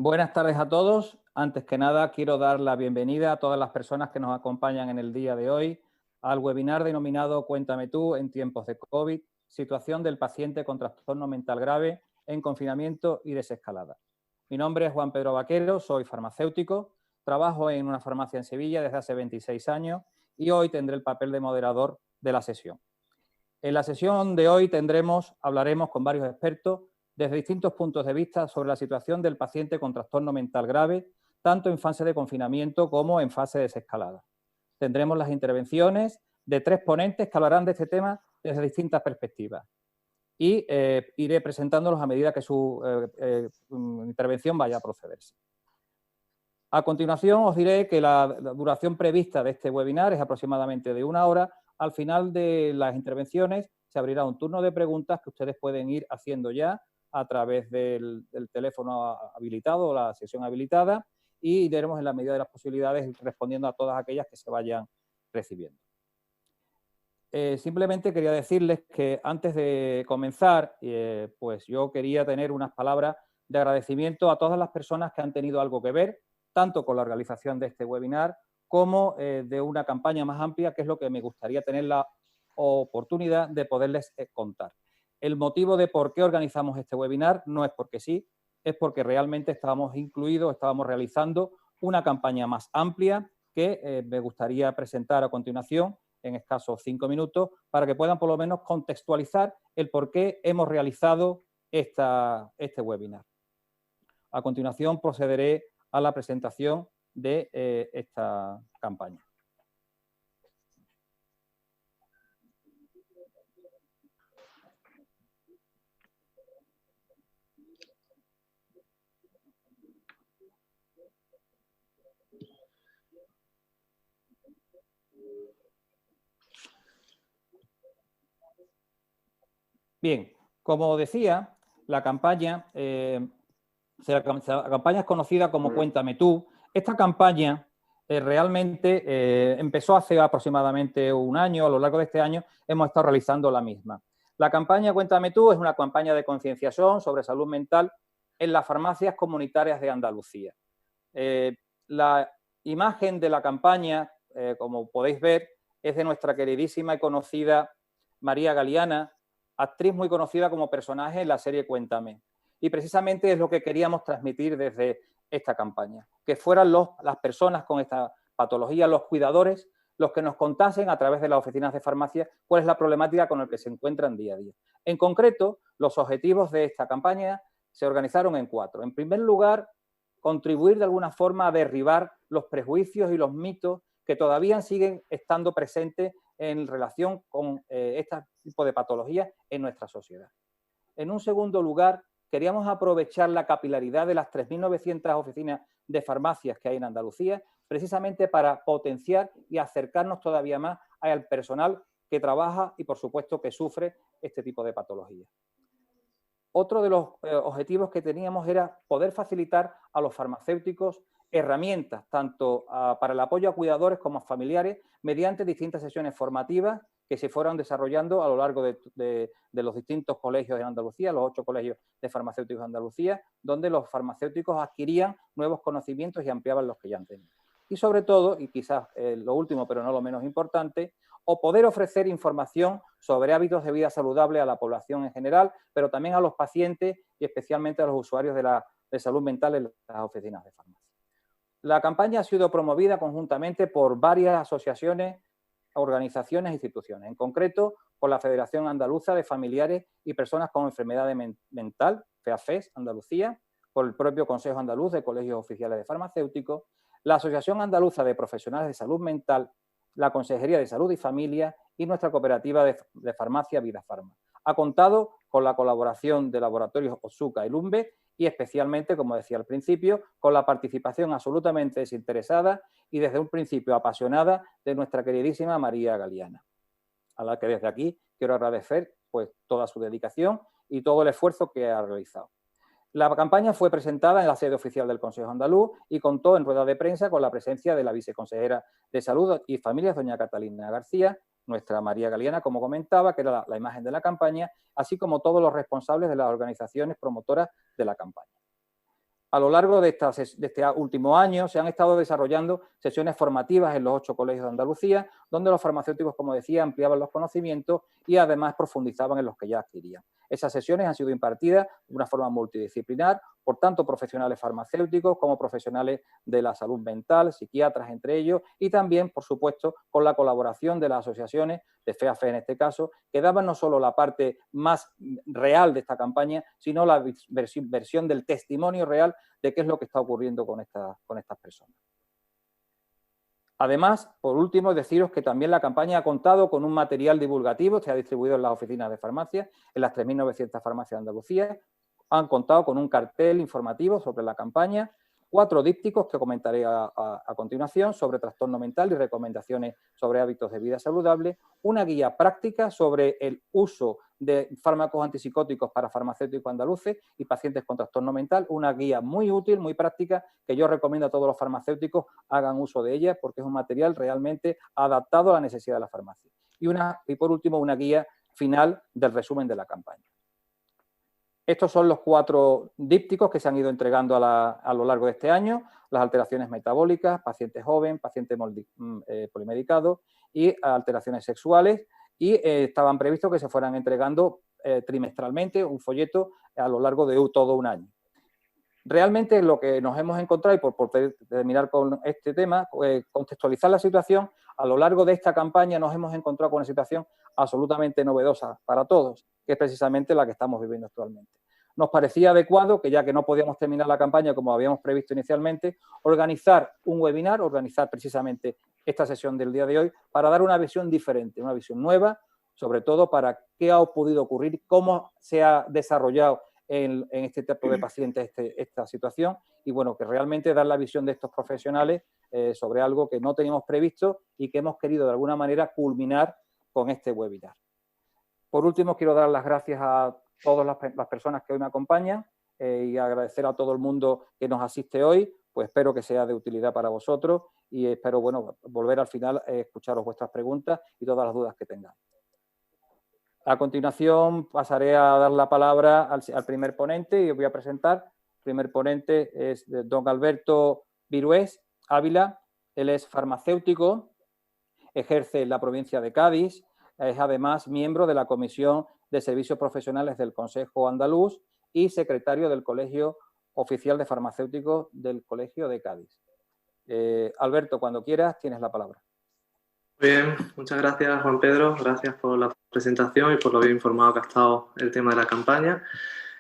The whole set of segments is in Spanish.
Buenas tardes a todos. Antes que nada, quiero dar la bienvenida a todas las personas que nos acompañan en el día de hoy al webinar denominado Cuéntame tú en tiempos de COVID, situación del paciente con trastorno mental grave en confinamiento y desescalada. Mi nombre es Juan Pedro Vaquero, soy farmacéutico, trabajo en una farmacia en Sevilla desde hace 26 años y hoy tendré el papel de moderador de la sesión. En la sesión de hoy hablaremos con varios expertos desde distintos puntos de vista sobre la situación del paciente con trastorno mental grave, tanto en fase de confinamiento como en fase de desescalada. Tendremos las intervenciones de 3 ponentes que hablarán de este tema desde distintas perspectivas y iré presentándolos a medida que su intervención vaya a procederse. A continuación os diré que la duración prevista de este webinar es aproximadamente de 1 hora. Al final de las intervenciones se abrirá un turno de preguntas que ustedes pueden ir haciendo ya a través del teléfono habilitado o la sesión habilitada y iremos en la medida de las posibilidades respondiendo a todas aquellas que se vayan recibiendo. Simplemente quería decirles que antes de comenzar, pues yo quería tener unas palabras de agradecimiento a todas las personas que han tenido algo que ver, tanto con la organización de este webinar como de una campaña más amplia, que es lo que me gustaría tener la oportunidad de poderles contar. El motivo de por qué organizamos este webinar no es porque sí, es porque realmente estábamos realizando una campaña más amplia que me gustaría presentar a continuación en escasos 5 minutos para que puedan por lo menos contextualizar el por qué hemos realizado este webinar. A continuación procederé a la presentación de esta campaña. Bien, como decía, la campaña es conocida como Cuéntame tú. Esta campaña realmente empezó hace aproximadamente 1 año. A lo largo de este año hemos estado realizando la misma. La campaña Cuéntame tú es una campaña de concienciación sobre salud mental en las farmacias comunitarias de Andalucía. La imagen de la campaña, como podéis ver, es de nuestra queridísima y conocida María Galiana, actriz muy conocida como personaje en la serie Cuéntame. Y precisamente es lo que queríamos transmitir desde esta campaña, que fueran las personas con esta patología, los cuidadores, los que nos contasen a través de las oficinas de farmacia cuál es la problemática con la que se encuentran día a día. En concreto, los objetivos de esta campaña se organizaron en 4. En primer lugar, contribuir de alguna forma a derribar los prejuicios y los mitos que todavía siguen estando presentes en relación con este tipo de patologías en nuestra sociedad. En un segundo lugar, queríamos aprovechar la capilaridad de las 3.900 oficinas de farmacias que hay en Andalucía, precisamente para potenciar y acercarnos todavía más al personal que trabaja y, por supuesto, que sufre este tipo de patologías. Otro de los objetivos que teníamos era poder facilitar a los farmacéuticos herramientas, tanto para el apoyo a cuidadores como a familiares, mediante distintas sesiones formativas que se fueron desarrollando a lo largo de los distintos colegios de Andalucía, los 8 colegios de farmacéuticos de Andalucía, donde los farmacéuticos adquirían nuevos conocimientos y ampliaban los que ya tenían. Y sobre todo, y quizás lo último pero no lo menos importante, o poder ofrecer información sobre hábitos de vida saludable a la población en general, pero también a los pacientes y especialmente a los usuarios de salud mental en las oficinas de farmacia. La campaña ha sido promovida conjuntamente por varias asociaciones, organizaciones e instituciones, en concreto por la Federación Andaluza de Familiares y Personas con Enfermedad Mental, FEAFES Andalucía, por el propio Consejo Andaluz de Colegios Oficiales de Farmacéuticos, la Asociación Andaluza de Profesionales de Salud Mental, la Consejería de Salud y Familia y nuestra cooperativa de farmacia Vida Farma. Ha contado con la colaboración de laboratorios Otsuka y Lumbe y especialmente, como decía al principio, con la participación absolutamente desinteresada y desde un principio apasionada de nuestra queridísima María Galiana, a la que desde aquí quiero agradecer pues, toda su dedicación y todo el esfuerzo que ha realizado. La campaña fue presentada en la sede oficial del Consejo Andaluz y contó en rueda de prensa con la presencia de la viceconsejera de Salud y Familias, doña Catalina García, nuestra María Galiana, como comentaba, que era la imagen de la campaña, así como todos los responsables de las organizaciones promotoras de la campaña. A lo largo de este último año se han estado desarrollando sesiones formativas en los 8 colegios de Andalucía, donde los farmacéuticos, como decía, ampliaban los conocimientos y además profundizaban en los que ya adquirían. Esas sesiones han sido impartidas de una forma multidisciplinar por tanto profesionales farmacéuticos como profesionales de la salud mental, psiquiatras entre ellos, y también, por supuesto, con la colaboración de las asociaciones, de fe a fe en este caso, que daban no solo la parte más real de esta campaña, sino la versión del testimonio real de qué es lo que está ocurriendo con estas personas. Además, por último, deciros que también la campaña ha contado con un material divulgativo, se ha distribuido en las oficinas de farmacia, en las 3.900 farmacias de Andalucía, han contado con un cartel informativo sobre la campaña, 4 dípticos que comentaré a continuación sobre trastorno mental y recomendaciones sobre hábitos de vida saludable, una guía práctica sobre el uso de fármacos antipsicóticos para farmacéuticos andaluces y pacientes con trastorno mental, una guía muy útil, muy práctica, que yo recomiendo a todos los farmacéuticos hagan uso de ella porque es un material realmente adaptado a la necesidad de la farmacia. Y por último, una guía final del resumen de la campaña. Estos son los 4 dípticos que se han ido entregando a lo largo de este año, las alteraciones metabólicas, paciente joven, paciente polimedicado y alteraciones sexuales, y estaban previstos que se fueran entregando trimestralmente un folleto a lo largo de todo un año. Realmente lo que nos hemos encontrado, y por terminar con este tema, contextualizar la situación, a lo largo de esta campaña nos hemos encontrado con una situación absolutamente novedosa para todos, que es precisamente la que estamos viviendo actualmente. Nos parecía adecuado que, ya que no podíamos terminar la campaña como habíamos previsto inicialmente, organizar un webinar, organizar precisamente esta sesión del día de hoy para dar una visión diferente, una visión nueva, sobre todo para qué ha podido ocurrir, cómo se ha desarrollado en este tipo de pacientes esta situación y, bueno, que realmente dar la visión de estos profesionales sobre algo que no teníamos previsto y que hemos querido de alguna manera culminar con este webinar. Por último, quiero dar las gracias a todas las personas que hoy me acompañan y agradecer a todo el mundo que nos asiste hoy, pues espero que sea de utilidad para vosotros y espero, bueno, volver al final a escucharos vuestras preguntas y todas las dudas que tengáis. A continuación pasaré a dar la palabra al primer ponente y os voy a presentar. El primer ponente es don Alberto Virués Ávila. Él es farmacéutico, ejerce en la provincia de Cádiz, es además miembro de la Comisión de Servicios Profesionales del Consejo Andaluz y secretario del Colegio Oficial de Farmacéuticos del Colegio de Cádiz. Alberto, cuando quieras, tienes la palabra. Bien, muchas gracias Juan Pedro, gracias por la presentación y por lo bien informado que ha estado el tema de la campaña.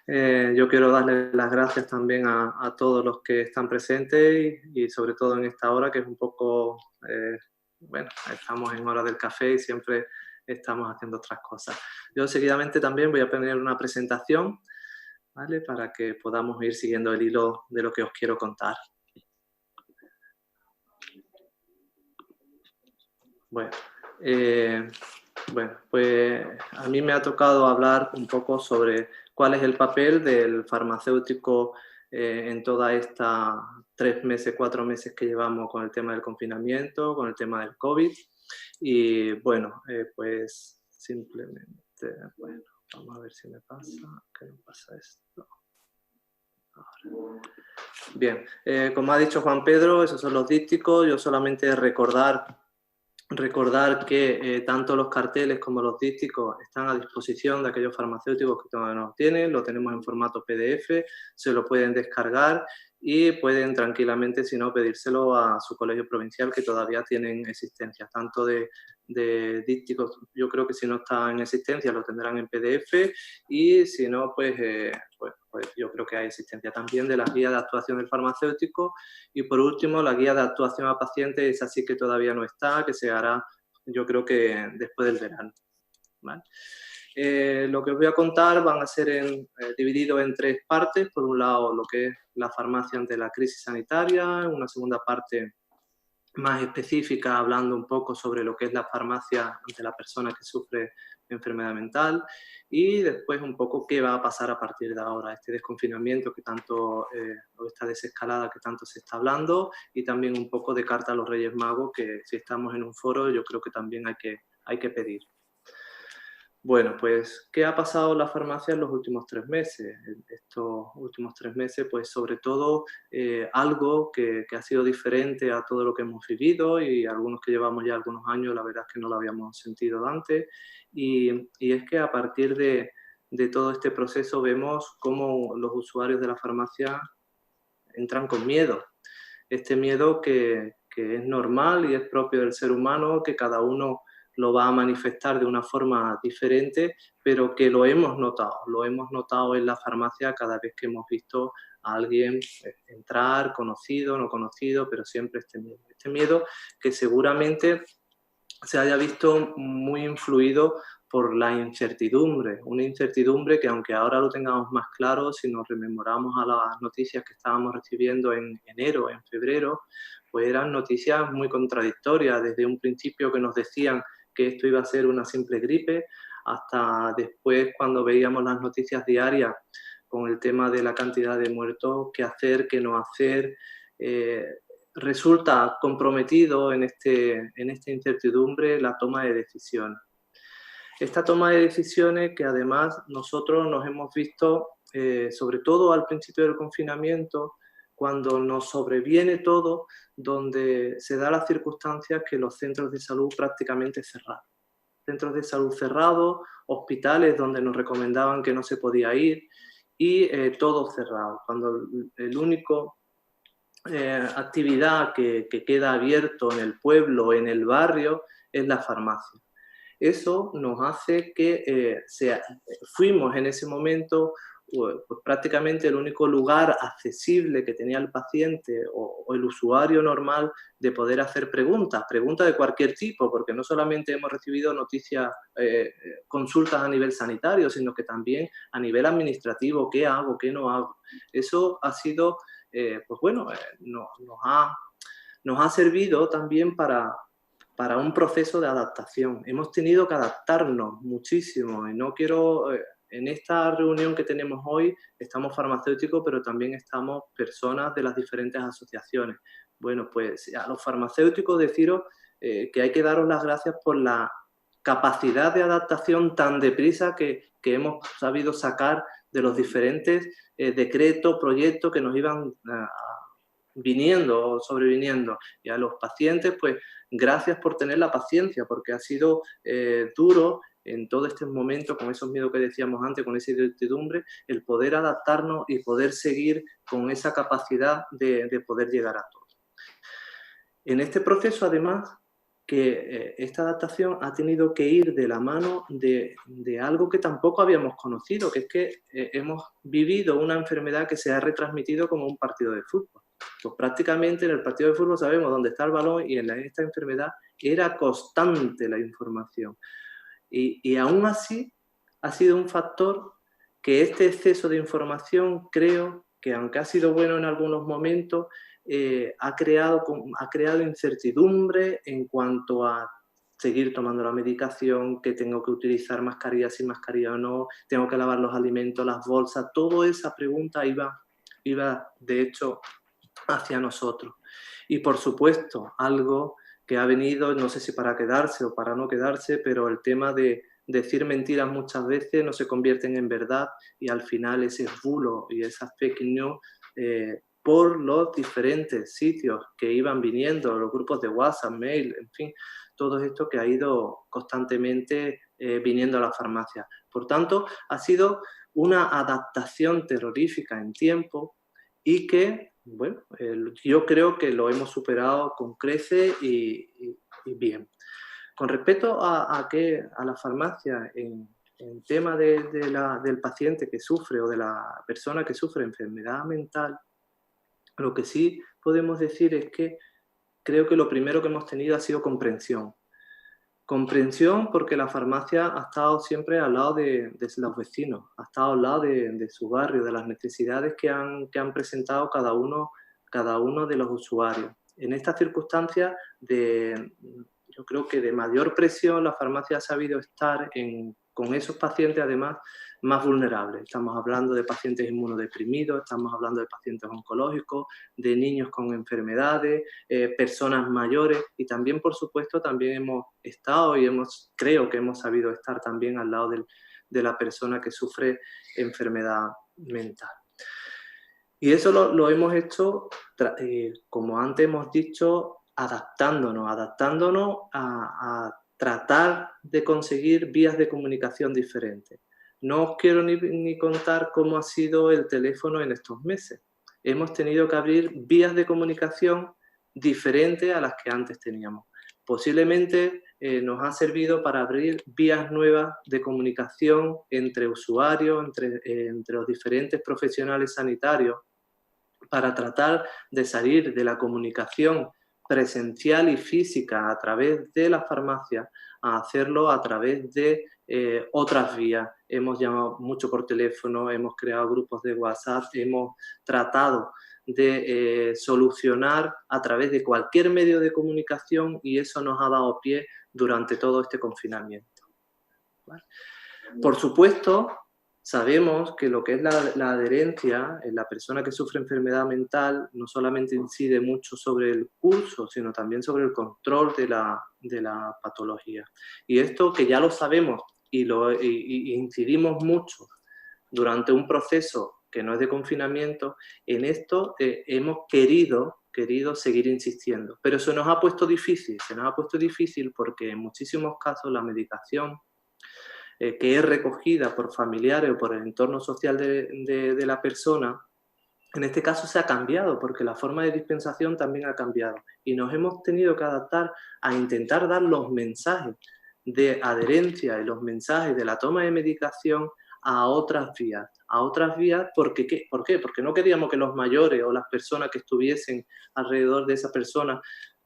Yo quiero darle las gracias también a todos los que están presentes y sobre todo en esta hora que es un poco, bueno, estamos en hora del café y siempre estamos haciendo otras cosas. Yo seguidamente también voy a poner una presentación, ¿vale? Para que podamos ir siguiendo el hilo de lo que os quiero contar. Bueno, pues a mí me ha tocado hablar un poco sobre cuál es el papel del farmacéutico en toda esta 3 meses, 4 meses que llevamos con el tema del confinamiento, con el tema del COVID. Y bueno, pues simplemente, bueno, vamos a ver si me pasa, que no pasa esto. Ahora. Bien, como ha dicho Juan Pedro, esos son los dípticos. Yo solamente recordar que tanto los carteles como los dípticos están a disposición de aquellos farmacéuticos que todavía no los tienen, lo tenemos en formato PDF, se lo pueden descargar y pueden tranquilamente, si no, pedírselo a su colegio provincial que todavía tienen existencia, tanto de dípticos, yo creo que si no está en existencia lo tendrán en PDF y si no, pues yo creo que hay existencia también de la guía de actuación del farmacéutico y por último la guía de actuación a pacientes, esa sí que todavía no está, que se hará yo creo que después del verano, ¿vale? Lo que os voy a contar van a ser divididos en 3 partes, por un lado lo que es la farmacia ante la crisis sanitaria, una segunda parte más específica hablando un poco sobre lo que es la farmacia ante la persona que sufre enfermedad mental y después un poco qué va a pasar a partir de ahora, este desconfinamiento que tanto, o esta desescalada que tanto se está hablando y también un poco de carta a los Reyes Magos que si estamos en un foro yo creo que también hay que pedir. Bueno, pues, ¿qué ha pasado en la farmacia en los últimos 3 meses? En estos últimos 3 meses, pues, sobre todo, algo que ha sido diferente a todo lo que hemos vivido y algunos que llevamos ya algunos años, la verdad es que no lo habíamos sentido antes. Y es que a partir de todo este proceso vemos cómo los usuarios de la farmacia entran con miedo. Este miedo que es normal y es propio del ser humano, que cada uno lo va a manifestar de una forma diferente, pero que lo hemos notado en la farmacia cada vez que hemos visto a alguien entrar, conocido, no conocido, pero siempre este miedo que seguramente se haya visto muy influido por la incertidumbre, una incertidumbre que aunque ahora lo tengamos más claro, si nos rememoramos a las noticias que estábamos recibiendo en enero, en febrero, pues eran noticias muy contradictorias, desde un principio que nos decían que esto iba a ser una simple gripe, hasta después cuando veíamos las noticias diarias con el tema de la cantidad de muertos, qué hacer, qué no hacer. eh, Resulta comprometido en esta incertidumbre la toma de decisiones. Esta toma de decisiones que además nosotros nos hemos visto, sobre todo al principio del confinamiento, cuando nos sobreviene todo, donde se da las circunstancias que los centros de salud prácticamente cerrados. Centros de salud cerrados, hospitales donde nos recomendaban que no se podía ir y todo cerrado. Cuando el único actividad que queda abierto en el pueblo, en el barrio, es la farmacia. Eso nos hace que fuimos en ese momento pues prácticamente el único lugar accesible que tenía el paciente o el usuario normal de poder hacer preguntas de cualquier tipo, porque no solamente hemos recibido noticias, consultas a nivel sanitario, sino que también a nivel administrativo, ¿qué hago, qué no hago? Eso ha sido, pues bueno, nos ha servido también para un proceso de adaptación. Hemos tenido que adaptarnos muchísimo y no quiero, en esta reunión que tenemos hoy, estamos farmacéuticos, pero también estamos personas de las diferentes asociaciones. Bueno, pues a los farmacéuticos deciros que hay que daros las gracias por la capacidad de adaptación tan deprisa que hemos sabido sacar de los diferentes decretos, proyectos que nos iban viniendo o sobreviniendo. Y a los pacientes, pues gracias por tener la paciencia, porque ha sido duro en todo este momento, con esos miedos que decíamos antes, con esa incertidumbre, el poder adaptarnos y poder seguir con esa capacidad de poder llegar a todos. En este proceso, además, que esta adaptación ha tenido que ir de la mano de algo que tampoco habíamos conocido, que es que hemos vivido una enfermedad que se ha retransmitido como un partido de fútbol. Pues prácticamente en el partido de fútbol sabemos dónde está el balón y en esta enfermedad era constante la información. Y aún así ha sido un factor que este exceso de información creo que aunque ha sido bueno en algunos momentos, ha creado incertidumbre en cuanto a seguir tomando la medicación, que tengo que utilizar mascarilla sin mascarilla o no, tengo que lavar los alimentos, las bolsas, toda esa pregunta iba de hecho hacia nosotros. Y por supuesto, algo que ha venido, no sé si para quedarse o para no quedarse, pero el tema de decir mentiras muchas veces no se convierten en verdad y al final ese bulo y esas fake news por los diferentes sitios que iban viniendo, los grupos de WhatsApp, mail, en fin, todo esto que ha ido constantemente viniendo a la farmacia. Por tanto, ha sido una adaptación terrorífica en tiempo y que, bueno, yo creo que lo hemos superado con creces y bien. Con respecto a la farmacia, en tema del paciente que sufre o de la persona que sufre enfermedad mental, lo que sí podemos decir es que creo que lo primero que hemos tenido ha sido comprensión. Comprensión porque la farmacia ha estado siempre al lado de los vecinos, ha estado al lado de su barrio, de las necesidades que han presentado cada uno de los usuarios. En estas circunstancias yo creo que de mayor presión, la farmacia ha sabido estar con esos pacientes además más vulnerables. Estamos hablando de pacientes inmunodeprimidos, estamos hablando de pacientes oncológicos, de niños con enfermedades, personas mayores y también, por supuesto, también hemos estado y creo que hemos sabido estar también al lado de la persona que sufre enfermedad mental. Y eso lo hemos hecho, como antes hemos dicho, adaptándonos a tratar de conseguir vías de comunicación diferentes. No os quiero ni contar cómo ha sido el teléfono en estos meses. Hemos tenido que abrir vías de comunicación diferentes a las que antes teníamos. Posiblemente nos ha servido para abrir vías nuevas de comunicación entre usuarios, entre los diferentes profesionales sanitarios, para tratar de salir de la comunicación presencial y física a través de la farmacia a hacerlo a través de otras vías. Hemos llamado mucho por teléfono, hemos creado grupos de WhatsApp, hemos tratado de solucionar a través de cualquier medio de comunicación y eso nos ha dado pie durante todo este confinamiento. ¿Vale? Por supuesto, sabemos que lo que es la adherencia en la persona que sufre enfermedad mental no solamente incide mucho sobre el curso, sino también sobre el control de la patología. Y esto que ya lo sabemos y incidimos mucho durante un proceso que no es de confinamiento, en esto hemos querido seguir insistiendo. Pero se nos ha puesto difícil porque en muchísimos casos la medicación que es recogida por familiares o por el entorno social de la persona, en este caso se ha cambiado porque la forma de dispensación también ha cambiado y nos hemos tenido que adaptar a intentar dar los mensajes de adherencia y los mensajes de la toma de medicación a otras vías. ¿Por qué? Porque no queríamos que los mayores o las personas que estuviesen alrededor de esa persona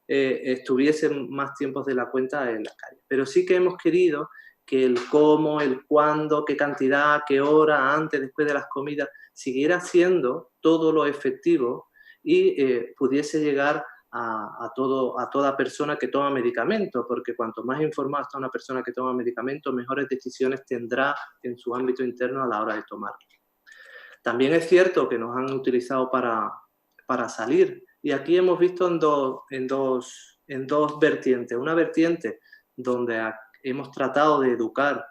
estuviesen más tiempos de la cuenta en la calle. Pero sí que hemos querido que el cómo, el cuándo, qué cantidad, qué hora, antes, después de las comidas, siguiera siendo todo lo efectivo y pudiese llegar a toda persona que toma medicamento, porque cuanto más informada está una persona que toma medicamento, mejores decisiones tendrá en su ámbito interno a la hora de tomarlo. También es cierto que nos han utilizado para salir y aquí hemos visto en dos vertientes. Una vertiente donde hemos tratado de educar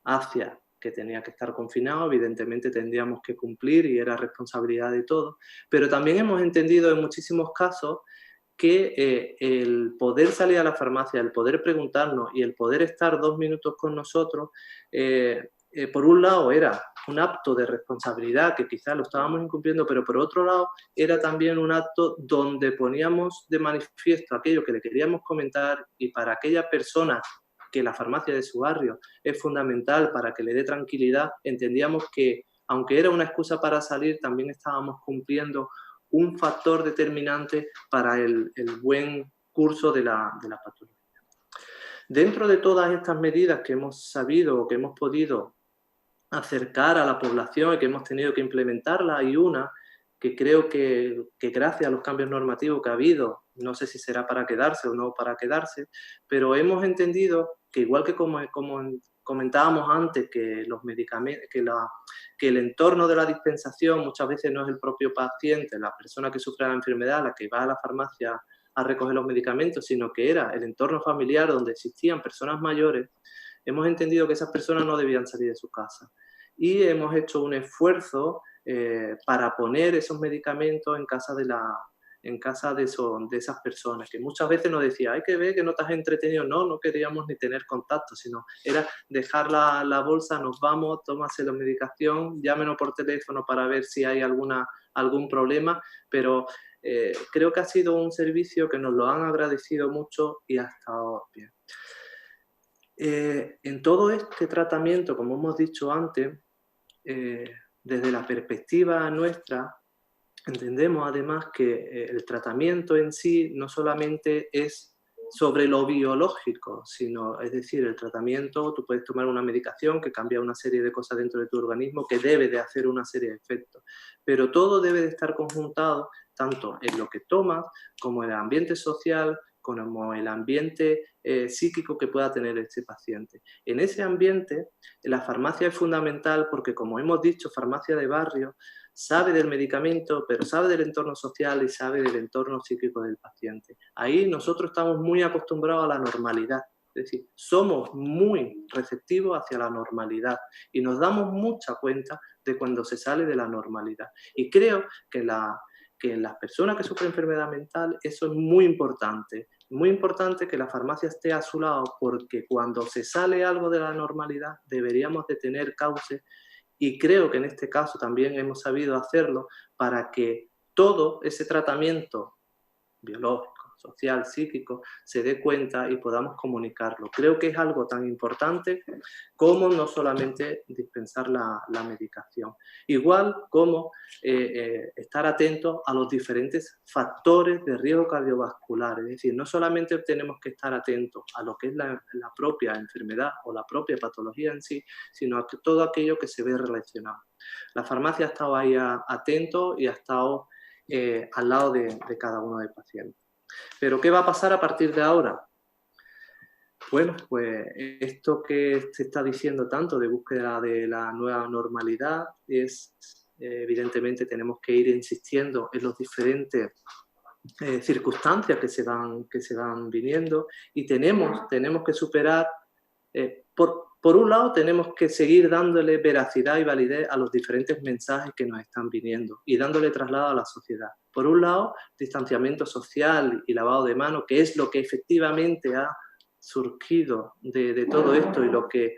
hacia que tenía que estar confinado, evidentemente tendríamos que cumplir y era responsabilidad de todos, pero también hemos entendido en muchísimos casos que el poder salir a la farmacia, el poder preguntarnos y el poder estar 2 minutos con nosotros, por un lado era un acto de responsabilidad que quizás lo estábamos incumpliendo, pero por otro lado era también un acto donde poníamos de manifiesto aquello que le queríamos comentar y para aquella persona que la farmacia de su barrio es fundamental para que le dé tranquilidad, entendíamos que aunque era una excusa para salir, también estábamos cumpliendo un factor determinante para el buen curso de la patología. Dentro de todas estas medidas que hemos sabido o que hemos podido acercar a la población y que hemos tenido que implementarla, hay una que creo que gracias a los cambios normativos que ha habido, no sé si será para quedarse o no para quedarse, pero hemos entendido que igual que como comentábamos antes, que los medicamentos, que el entorno de la dispensación muchas veces no es el propio paciente, la persona que sufre la enfermedad, la que va a la farmacia a recoger los medicamentos, sino que era el entorno familiar donde existían personas mayores, hemos entendido que esas personas no debían salir de su casa. Y hemos hecho un esfuerzo para poner esos medicamentos en casa de esas personas, que muchas veces nos decía, hay que ver que no te has entretenido. No queríamos ni tener contacto, sino era dejar la bolsa, nos vamos, tómase la medicación, llámenos por teléfono para ver si hay algún problema, pero creo que ha sido un servicio que nos lo han agradecido mucho y ha estado bien. En todo este tratamiento, como hemos dicho antes, desde la perspectiva nuestra, entendemos además que el tratamiento en sí no solamente es sobre lo biológico, sino, es decir, el tratamiento, tú puedes tomar una medicación que cambia una serie de cosas dentro de tu organismo, que debe de hacer una serie de efectos, pero todo debe de estar conjuntado tanto en lo que tomas, como en el ambiente social, como el ambiente psíquico que pueda tener este paciente. En ese ambiente, la farmacia es fundamental porque, como hemos dicho, farmacia de barrio sabe del medicamento, pero sabe del entorno social y sabe del entorno psíquico del paciente. Ahí nosotros estamos muy acostumbrados a la normalidad. Es decir, somos muy receptivos hacia la normalidad y nos damos mucha cuenta de cuando se sale de la normalidad. Y creo que en las personas que sufren enfermedad mental eso es muy importante que la farmacia esté a su lado, porque cuando se sale algo de la normalidad deberíamos de tener cauces, y creo que en este caso también hemos sabido hacerlo para que todo ese tratamiento biológico, social, psíquico, se dé cuenta y podamos comunicarlo. Creo que es algo tan importante como no solamente dispensar la medicación. Igual como estar atentos a los diferentes factores de riesgo cardiovascular. Es decir, no solamente tenemos que estar atentos a lo que es la propia enfermedad o la propia patología en sí, sino a todo aquello que se ve relacionado. La farmacia ha estado ahí atento y ha estado al lado de cada uno del paciente. Pero ¿qué va a pasar a partir de ahora? Bueno, pues esto que se está diciendo tanto de búsqueda de la nueva normalidad es, evidentemente, tenemos que ir insistiendo en los diferentes circunstancias que se van viniendo, y tenemos que superar, por un lado, tenemos que seguir dándole veracidad y validez a los diferentes mensajes que nos están viniendo y dándole traslado a la sociedad. Por un lado, distanciamiento social y lavado de manos, que es lo que efectivamente ha surgido de todo esto y lo que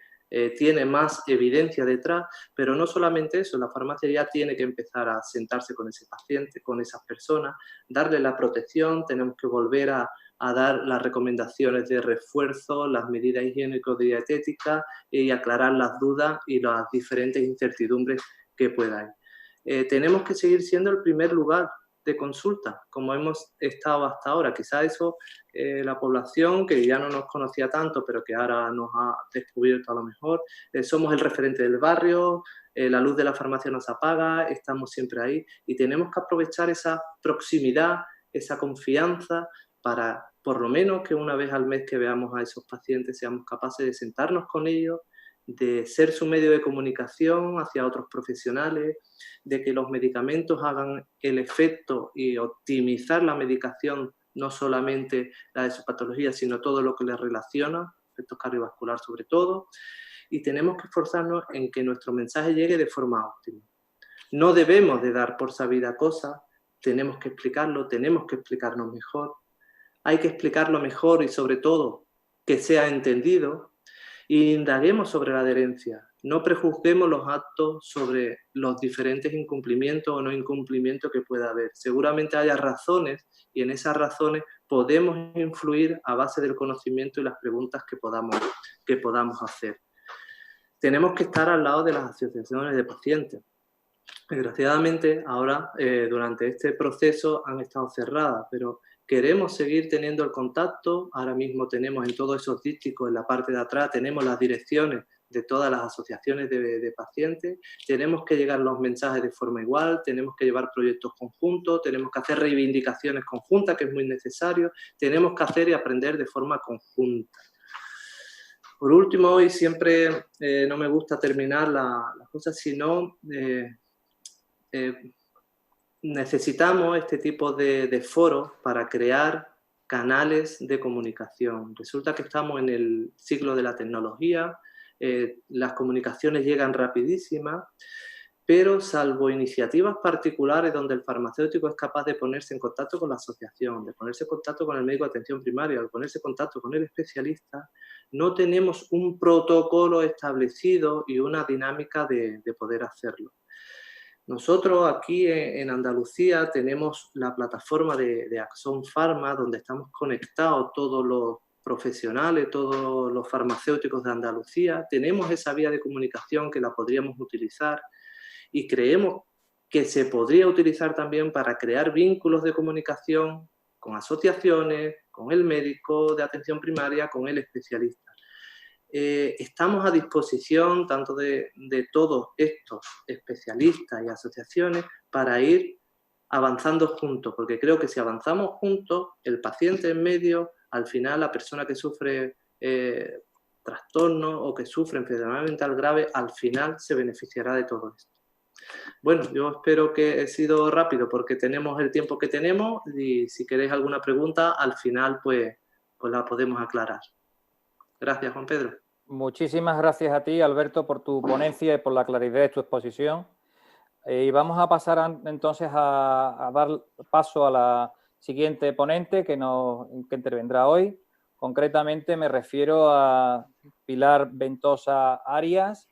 tiene más evidencia detrás, pero no solamente eso, la farmacia ya tiene que empezar a sentarse con ese paciente, con esas personas, darle la protección, tenemos que volver a dar las recomendaciones de refuerzo, las medidas higiénico-dietéticas y aclarar las dudas y las diferentes incertidumbres que pueda haber. Tenemos que seguir siendo el primer lugar de consulta, como hemos estado hasta ahora. Quizá eso la población, que ya no nos conocía tanto, pero que ahora nos ha descubierto a lo mejor, somos el referente del barrio, la luz de la farmacia nos apaga, estamos siempre ahí, y tenemos que aprovechar esa proximidad, esa confianza, para por lo menos que una vez al mes que veamos a esos pacientes seamos capaces de sentarnos con ellos, de ser su medio de comunicación hacia otros profesionales, de que los medicamentos hagan el efecto y optimizar la medicación, no solamente la de su patología, sino todo lo que les relaciona, efectos cardiovasculares sobre todo, y tenemos que esforzarnos en que nuestro mensaje llegue de forma óptima. No debemos de dar por sabida cosas, tenemos que explicarlo, tenemos que explicarnos mejor, hay que explicarlo mejor y sobre todo que sea entendido, y indaguemos sobre la adherencia. No prejuzguemos los actos sobre los diferentes incumplimientos o no incumplimientos que pueda haber. Seguramente haya razones y en esas razones podemos influir a base del conocimiento y las preguntas que podamos hacer. Tenemos que estar al lado de las asociaciones de pacientes. Desgraciadamente, ahora, durante este proceso, han estado cerradas, pero queremos seguir teniendo el contacto. Ahora mismo tenemos en todos esos dípticos, en la parte de atrás, tenemos las direcciones de todas las asociaciones de pacientes. Tenemos que llegar los mensajes de forma igual, tenemos que llevar proyectos conjuntos, tenemos que hacer reivindicaciones conjuntas, que es muy necesario, tenemos que hacer y aprender de forma conjunta. Por último, hoy siempre no me gusta terminar las cosas, sino necesitamos este tipo de foros para crear canales de comunicación. Resulta que estamos en el siglo de la tecnología, las comunicaciones llegan rapidísimas, pero salvo iniciativas particulares donde el farmacéutico es capaz de ponerse en contacto con la asociación, de ponerse en contacto con el médico de atención primaria, de ponerse en contacto con el especialista, no tenemos un protocolo establecido y una dinámica de poder hacerlo. Nosotros aquí en Andalucía tenemos la plataforma de Axon Pharma, donde estamos conectados todos los profesionales, todos los farmacéuticos de Andalucía. Tenemos esa vía de comunicación que la podríamos utilizar y creemos que se podría utilizar también para crear vínculos de comunicación con asociaciones, con el médico de atención primaria, con el especialista. Estamos a disposición tanto de todos estos especialistas y asociaciones para ir avanzando juntos, porque creo que si avanzamos juntos, el paciente en medio, al final la persona que sufre trastorno o que sufre enfermedad mental grave, al final se beneficiará de todo esto. Bueno, yo espero que he sido rápido porque tenemos el tiempo que tenemos y si queréis alguna pregunta, al final pues la podemos aclarar. Gracias, Juan Pedro. Muchísimas gracias a ti, Alberto, por tu ponencia y por la claridad de tu exposición. Y vamos a pasar entonces a dar paso a la siguiente ponente que intervendrá hoy. Concretamente me refiero a Pilar Ventosa Arias.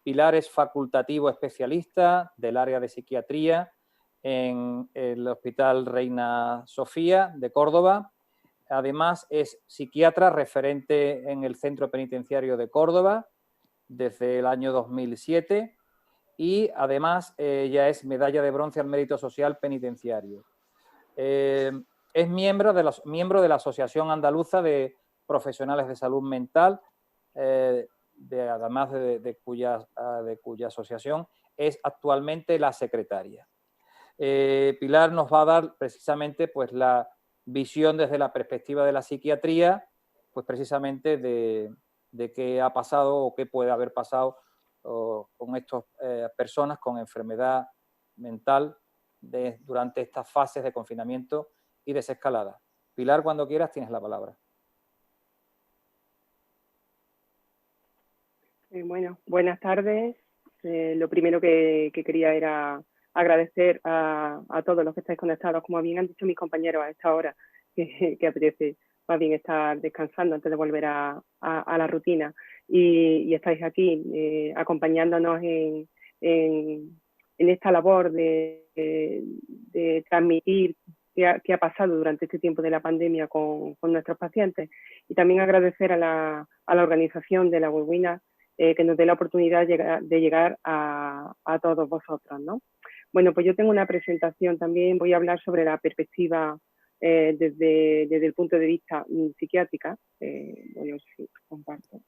Pilar es facultativo especialista del área de psiquiatría en el Hospital Reina Sofía de Córdoba. Además, es psiquiatra referente en el Centro Penitenciario de Córdoba desde el año 2007 y además ella es medalla de bronce al mérito social penitenciario. Es miembro de la Asociación Andaluza de Profesionales de Salud Mental, además de cuya asociación es actualmente la secretaria. Pilar nos va a dar precisamente pues, la visión desde la perspectiva de la psiquiatría, pues precisamente de qué ha pasado o qué puede haber pasado con estas personas con enfermedad mental durante estas fases de confinamiento y desescalada. Pilar, cuando quieras, tienes la palabra. Bueno, buenas tardes. Lo primero que quería era agradecer a todos los que estáis conectados, como bien han dicho mis compañeros a esta hora, que apetece más bien estar descansando antes de volver a la rutina. Y estáis aquí acompañándonos en esta labor de transmitir qué ha pasado durante este tiempo de la pandemia con nuestros pacientes. Y también agradecer a la organización de la webinar que nos dé la oportunidad de llegar a todos vosotros, ¿no? Bueno, pues yo tengo una presentación también, voy a hablar sobre la perspectiva desde el punto de vista psiquiátrica. Bueno, sí, comparto.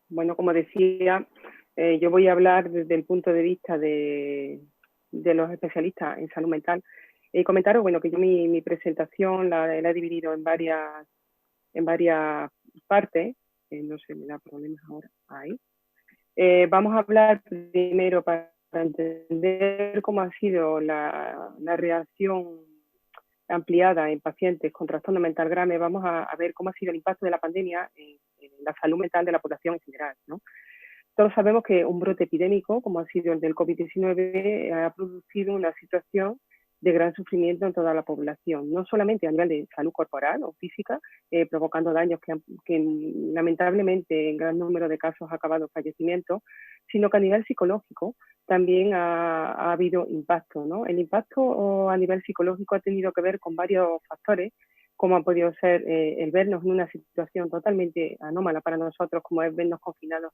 Bueno, como decía, yo voy a hablar desde el punto de vista de los especialistas en salud mental. Comentaros, bueno, que yo mi presentación la he dividido en varias partes. No sé, me da problemas ahora. Ahí. Vamos a hablar primero para entender cómo ha sido la reacción ampliada en pacientes con trastorno mental grave. Vamos a ver cómo ha sido el impacto de la pandemia en la salud mental de la población en general, ¿no? Todos sabemos que un brote epidémico, como ha sido el del COVID-19, ha producido una situación de gran sufrimiento en toda la población, no solamente a nivel de salud corporal o física, provocando daños que lamentablemente en gran número de casos ha acabado fallecimientos, sino que a nivel psicológico también ha habido impacto, ¿no? El impacto a nivel psicológico ha tenido que ver con varios factores, como ha podido ser el vernos en una situación totalmente anómala para nosotros, como es vernos confinados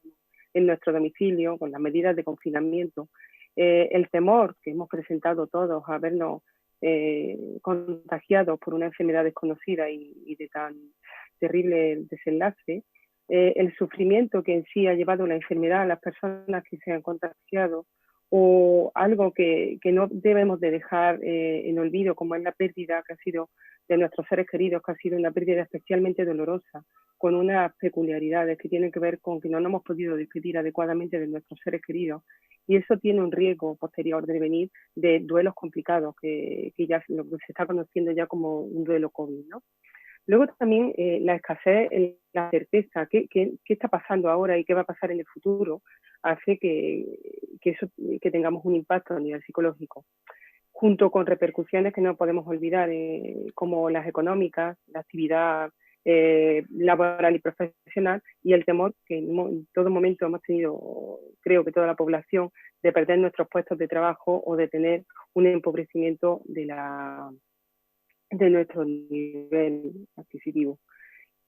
en nuestro domicilio, con las medidas de confinamiento, el temor que hemos presentado todos a vernos contagiados por una enfermedad desconocida y de tan terrible desenlace, el sufrimiento que en sí ha llevado la enfermedad a las personas que se han contagiado, o algo que no debemos de dejar en olvido, como es la pérdida que ha sido de nuestros seres queridos, que ha sido una pérdida especialmente dolorosa, con unas peculiaridades que tienen que ver con que no nos hemos podido despedir adecuadamente de nuestros seres queridos, y eso tiene un riesgo posterior de venir de duelos complicados, que ya lo que se está conociendo ya como un duelo COVID, ¿no? Luego también la escasez, la certeza, qué está pasando ahora y qué va a pasar en el futuro, hace que tengamos un impacto a nivel psicológico, junto con repercusiones que no podemos olvidar, como las económicas, la actividad laboral y profesional, y el temor que en todo momento hemos tenido, creo que toda la población, de perder nuestros puestos de trabajo o de tener un empobrecimiento de nuestro nivel adquisitivo.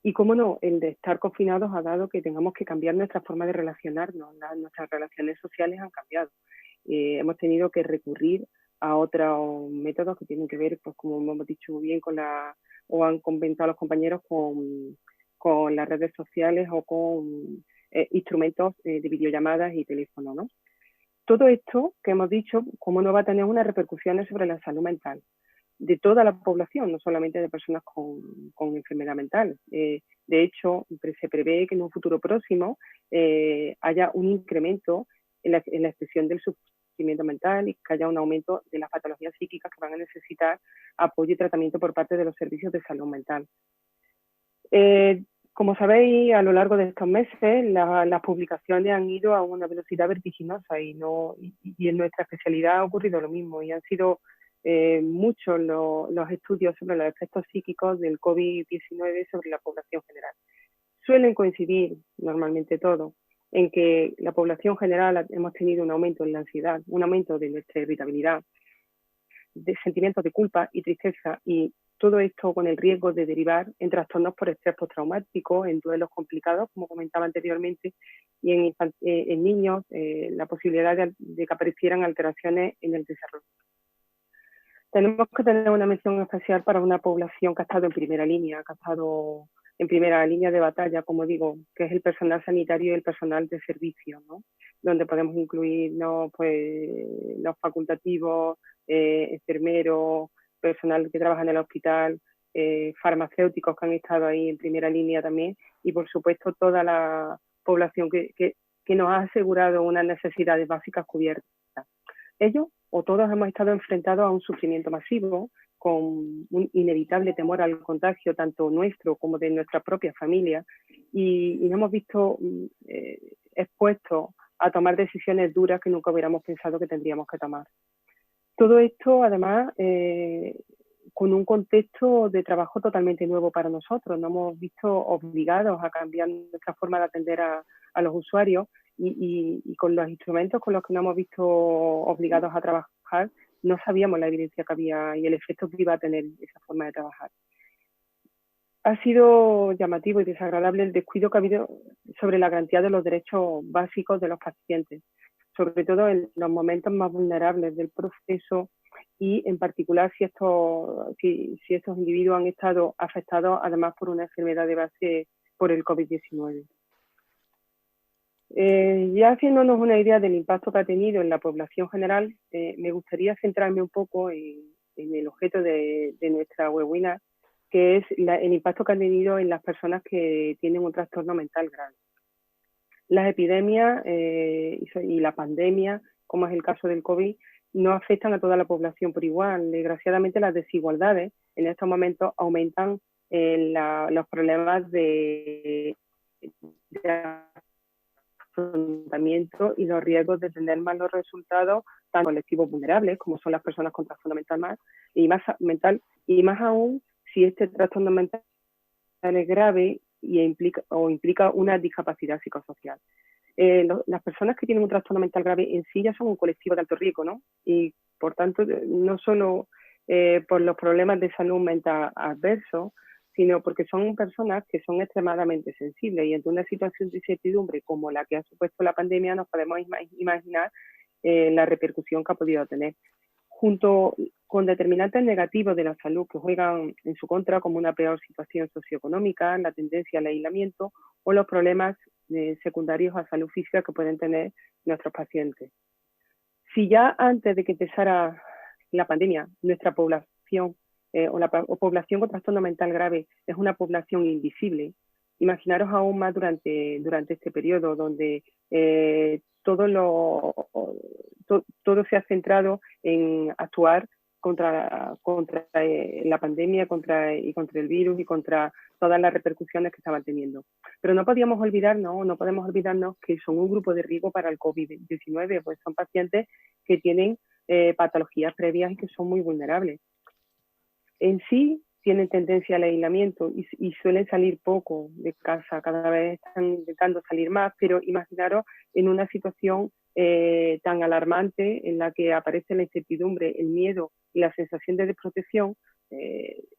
Y cómo no, el de estar confinados ha dado que tengamos que cambiar nuestra forma de relacionarnos. Nuestras relaciones sociales han cambiado. Hemos tenido que recurrir a otros métodos que tienen que ver, pues como hemos dicho bien, o han comentado los compañeros, con las redes sociales o con instrumentos de videollamadas y teléfono, ¿no? Todo esto que hemos dicho, cómo no va a tener unas repercusiones sobre la salud mental de toda la población, no solamente de personas con enfermedad mental. De hecho, se prevé que en un futuro próximo haya un incremento en la expresión del sufrimiento mental y que haya un aumento de las patologías psíquicas que van a necesitar apoyo y tratamiento por parte de los servicios de salud mental. Como sabéis, a lo largo de estos meses las publicaciones han ido a una velocidad vertiginosa y en nuestra especialidad ha ocurrido lo mismo y han sido muchos los estudios sobre los efectos psíquicos del COVID-19 sobre la población general. Suelen coincidir normalmente todos en que la población general hemos tenido un aumento en la ansiedad, un aumento de nuestra irritabilidad, de sentimientos de culpa y tristeza, y todo esto con el riesgo de derivar en trastornos por estrés postraumático, en duelos complicados, como comentaba anteriormente, y en niños la posibilidad de que aparecieran alteraciones en el desarrollo. Tenemos que tener una mención especial para una población que ha estado en primera línea, que ha estado en primera línea de batalla, como digo, que es el personal sanitario y el personal de servicio, ¿no? Donde podemos incluirnos pues, los facultativos, enfermeros, personal que trabaja en el hospital, farmacéuticos que han estado ahí en primera línea también, y por supuesto toda la población que nos ha asegurado unas necesidades básicas cubiertas. Ellos o todos hemos estado enfrentados a un sufrimiento masivo, con un inevitable temor al contagio, tanto nuestro como de nuestra propia familia, y nos hemos visto expuestos a tomar decisiones duras que nunca hubiéramos pensado que tendríamos que tomar. Todo esto, además, con un contexto de trabajo totalmente nuevo para nosotros. Nos hemos visto obligados a cambiar nuestra forma de atender a los usuarios y con los instrumentos con los que nos hemos visto obligados a trabajar, no sabíamos la evidencia que había y el efecto que iba a tener esa forma de trabajar. Ha sido llamativo y desagradable el descuido que ha habido sobre la garantía de los derechos básicos de los pacientes, sobre todo en los momentos más vulnerables del proceso y en particular si estos individuos han estado afectados además por una enfermedad de base por el COVID-19. Ya haciéndonos una idea del impacto que ha tenido en la población general, me gustaría centrarme un poco en el objeto de nuestra webinar, que es el impacto que ha tenido en las personas que tienen un trastorno mental grave. Las epidemias y la pandemia, como es el caso del COVID, no afectan a toda la población por igual. Desgraciadamente, las desigualdades en estos momentos aumentan los problemas de afrontamiento y los riesgos de tener malos resultados, tanto colectivos vulnerables, como son las personas con trastorno mental y más aún si este trastorno mental es grave y implica una discapacidad psicosocial. Las personas que tienen un trastorno mental grave en sí ya son un colectivo de alto riesgo, ¿no? Y por tanto, no solo por los problemas de salud mental adversos, sino porque son personas que son extremadamente sensibles y ante una situación de incertidumbre como la que ha supuesto la pandemia nos podemos imaginar la repercusión que ha podido tener. Junto con determinantes negativos de la salud que juegan en su contra, como una peor situación socioeconómica, la tendencia al aislamiento o los problemas secundarios a salud física que pueden tener nuestros pacientes. Si ya antes de que empezara la pandemia, nuestra población o población con trastorno mental grave es una población invisible, imaginaros aún más durante este periodo donde todo se ha centrado en actuar contra la pandemia contra el virus y contra todas las repercusiones que estaban teniendo. Pero no podemos olvidarnos que son un grupo de riesgo para el COVID-19, pues son pacientes que tienen patologías previas y que son muy vulnerables. En sí tienen tendencia al aislamiento y suelen salir poco de casa, cada vez están intentando salir más, pero imaginaros en una situación tan alarmante en la que aparece la incertidumbre, el miedo y la sensación de desprotección,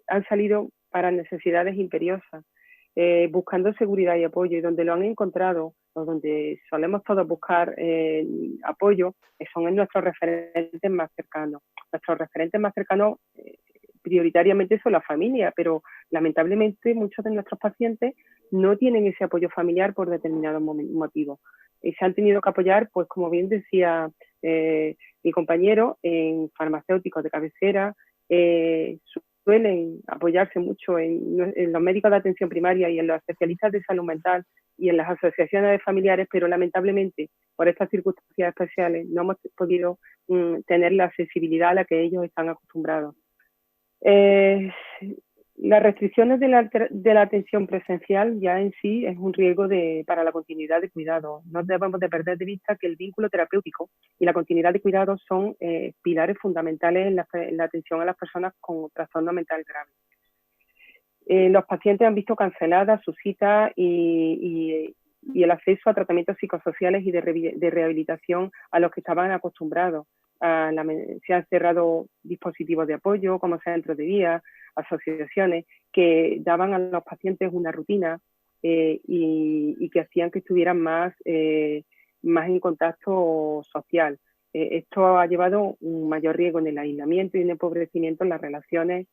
han salido para necesidades imperiosas, buscando seguridad y apoyo, y donde lo han encontrado, o donde solemos todos buscar apoyo, son en nuestros referentes más cercanos. Nuestros referentes más cercanos prioritariamente son la familia, pero lamentablemente muchos de nuestros pacientes no tienen ese apoyo familiar por determinados motivos. Y se han tenido que apoyar, pues como bien decía mi compañero, en farmacéuticos de cabecera, suelen apoyarse mucho en los médicos de atención primaria y en los especialistas de salud mental y en las asociaciones de familiares, pero lamentablemente por estas circunstancias especiales no hemos podido tener la accesibilidad a la que ellos están acostumbrados. Las restricciones de la atención presencial ya en sí es un riesgo para la continuidad de cuidado. No debemos de perder de vista que el vínculo terapéutico y la continuidad de cuidado son pilares fundamentales en la atención a las personas con trastorno mental grave. Los pacientes han visto canceladas sus citas y el acceso a tratamientos psicosociales y de rehabilitación a los que estaban acostumbrados. Se han cerrado dispositivos de apoyo como centros de día, asociaciones que daban a los pacientes una rutina y que hacían que estuvieran más en contacto social. Esto ha llevado un mayor riesgo en el aislamiento y un empobrecimiento en las relaciones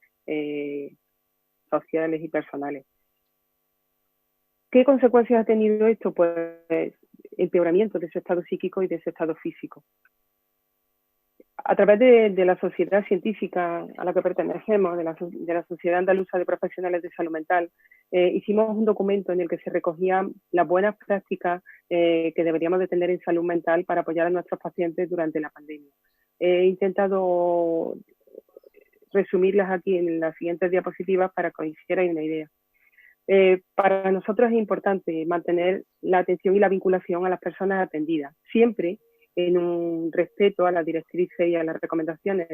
sociales y personales. ¿Qué consecuencias ha tenido esto? Pues empeoramiento de su estado psíquico y de su estado físico. A través de la sociedad científica a la que pertenecemos, de la Sociedad Andaluza de Profesionales de Salud Mental, hicimos un documento en el que se recogían las buenas prácticas que deberíamos de tener en salud mental para apoyar a nuestros pacientes durante la pandemia. He intentado resumirlas aquí en las siguientes diapositivas para que os hicierais una idea. Para nosotros es importante mantener la atención y la vinculación a las personas atendidas, siempre en un respeto a las directrices y a las recomendaciones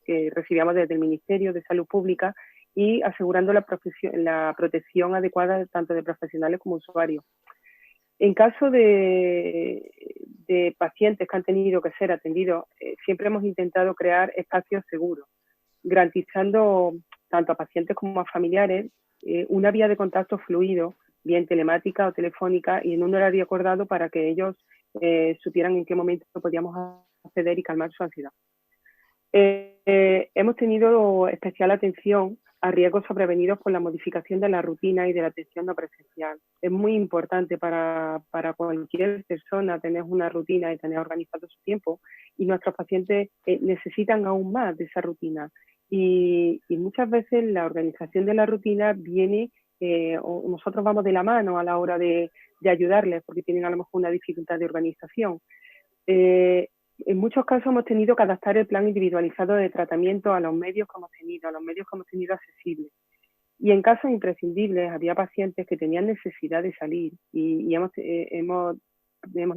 que recibíamos desde el Ministerio de Salud Pública y asegurando la protección adecuada tanto de profesionales como usuarios. En caso de pacientes que han tenido que ser atendidos, siempre hemos intentado crear espacios seguros, garantizando tanto a pacientes como a familiares una vía de contacto fluido, bien telemática o telefónica, y en un horario acordado para que ellos supieran en qué momento podíamos acceder y calmar su ansiedad. Hemos tenido especial atención a riesgos sobrevenidos por la modificación de la rutina y de la atención no presencial. Es muy importante para cualquier persona tener una rutina y tener organizado su tiempo, y nuestros pacientes necesitan aún más de esa rutina. Y muchas veces la organización de la rutina viene, o nosotros vamos de la mano a la hora de ayudarles porque tienen a lo mejor una dificultad de organización. En muchos casos hemos tenido que adaptar el plan individualizado de tratamiento a los medios que hemos tenido accesibles. Y en casos imprescindibles había pacientes que tenían necesidad de salir y hemos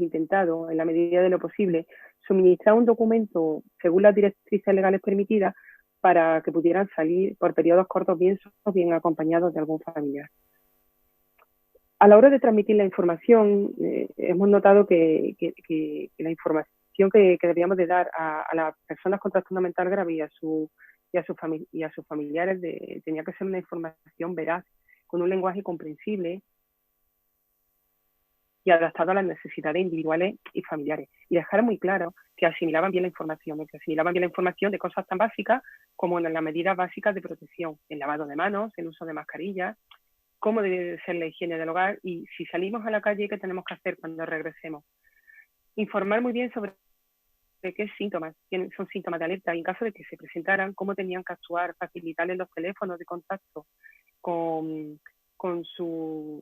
intentado, en la medida de lo posible, suministrar un documento según las directrices legales permitidas para que pudieran salir por periodos cortos bien acompañados de algún familiar. A la hora de transmitir la información, hemos notado que la información que debíamos de dar a las personas con trastorno mental grave y a sus familiares tenía que ser una información veraz, con un lenguaje comprensible y adaptado a las necesidades individuales y familiares. Y dejar muy claro que asimilaban bien la información, de cosas tan básicas como en las medidas básicas de protección, el lavado de manos, el uso de mascarillas, cómo debe ser la higiene del hogar y si salimos a la calle, qué tenemos que hacer cuando regresemos. Informar muy bien sobre qué síntomas son síntomas de alerta y en caso de que se presentaran, cómo tenían que actuar, facilitarles los teléfonos de contacto con su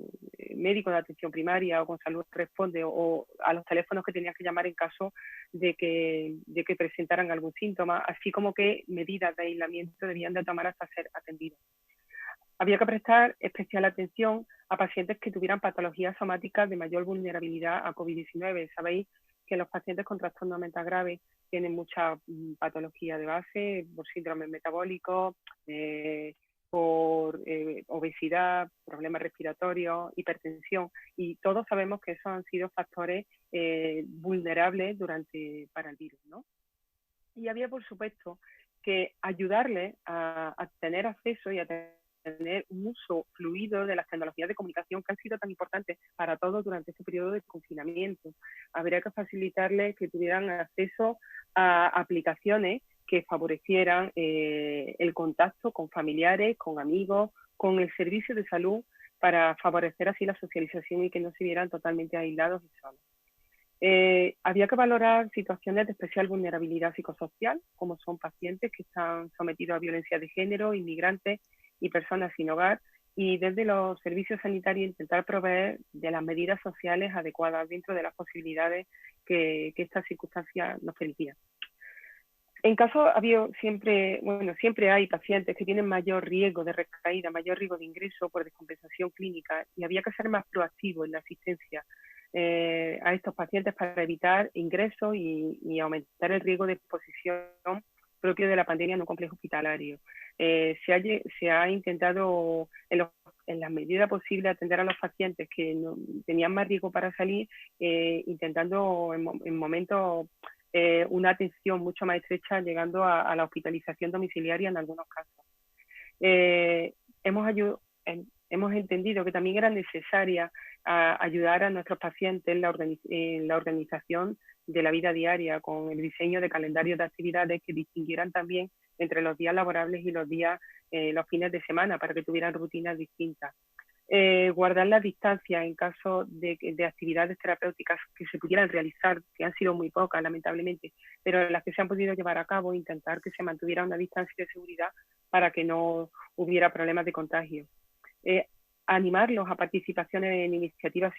médico de atención primaria o con Salud Responde o a los teléfonos que tenían que llamar en caso de que presentaran algún síntoma, así como qué medidas de aislamiento debían de tomar hasta ser atendidos. Había que prestar especial atención a pacientes que tuvieran patologías somáticas de mayor vulnerabilidad a COVID-19. Sabéis que los pacientes con trastorno mental grave tienen mucha patología de base, por síndrome metabólico, por obesidad, problemas respiratorios, hipertensión, y todos sabemos que esos han sido factores vulnerables para el virus, ¿no? Y había, por supuesto, que ayudarles a tener acceso y a tener un uso fluido de las tecnologías de comunicación que han sido tan importantes para todos durante este periodo de confinamiento. Habría que facilitarles que tuvieran acceso a aplicaciones que favorecieran el contacto con familiares, con amigos, con el servicio de salud, para favorecer así la socialización y que no se vieran totalmente aislados y solos. Había que valorar situaciones de especial vulnerabilidad psicosocial, como son pacientes que están sometidos a violencia de género, inmigrantes y personas sin hogar, y desde los servicios sanitarios intentar proveer de las medidas sociales adecuadas dentro de las posibilidades que estas circunstancias nos permitían. En caso, siempre hay pacientes que tienen mayor riesgo de recaída, mayor riesgo de ingreso por descompensación clínica, y había que ser más proactivo en la asistencia a estos pacientes para evitar ingresos y aumentar el riesgo de exposición propio de la pandemia en un complejo hospitalario. Se ha intentado, en la medida posible, atender a los pacientes que tenían más riesgo para salir, intentando en momentos una atención mucho más estrecha, llegando a la hospitalización domiciliaria en algunos casos. Hemos entendido que también era necesaria ayudar a nuestros pacientes en la organización de la vida diaria, con el diseño de calendarios de actividades que distinguieran también entre los días laborables y los fines de semana, para que tuvieran rutinas distintas. Guardar la distancia en caso de actividades terapéuticas que se pudieran realizar, que han sido muy pocas, lamentablemente, pero las que se han podido llevar a cabo, intentar que se mantuviera una distancia de seguridad para que no hubiera problemas de contagio. Animarlos a participaciones en iniciativas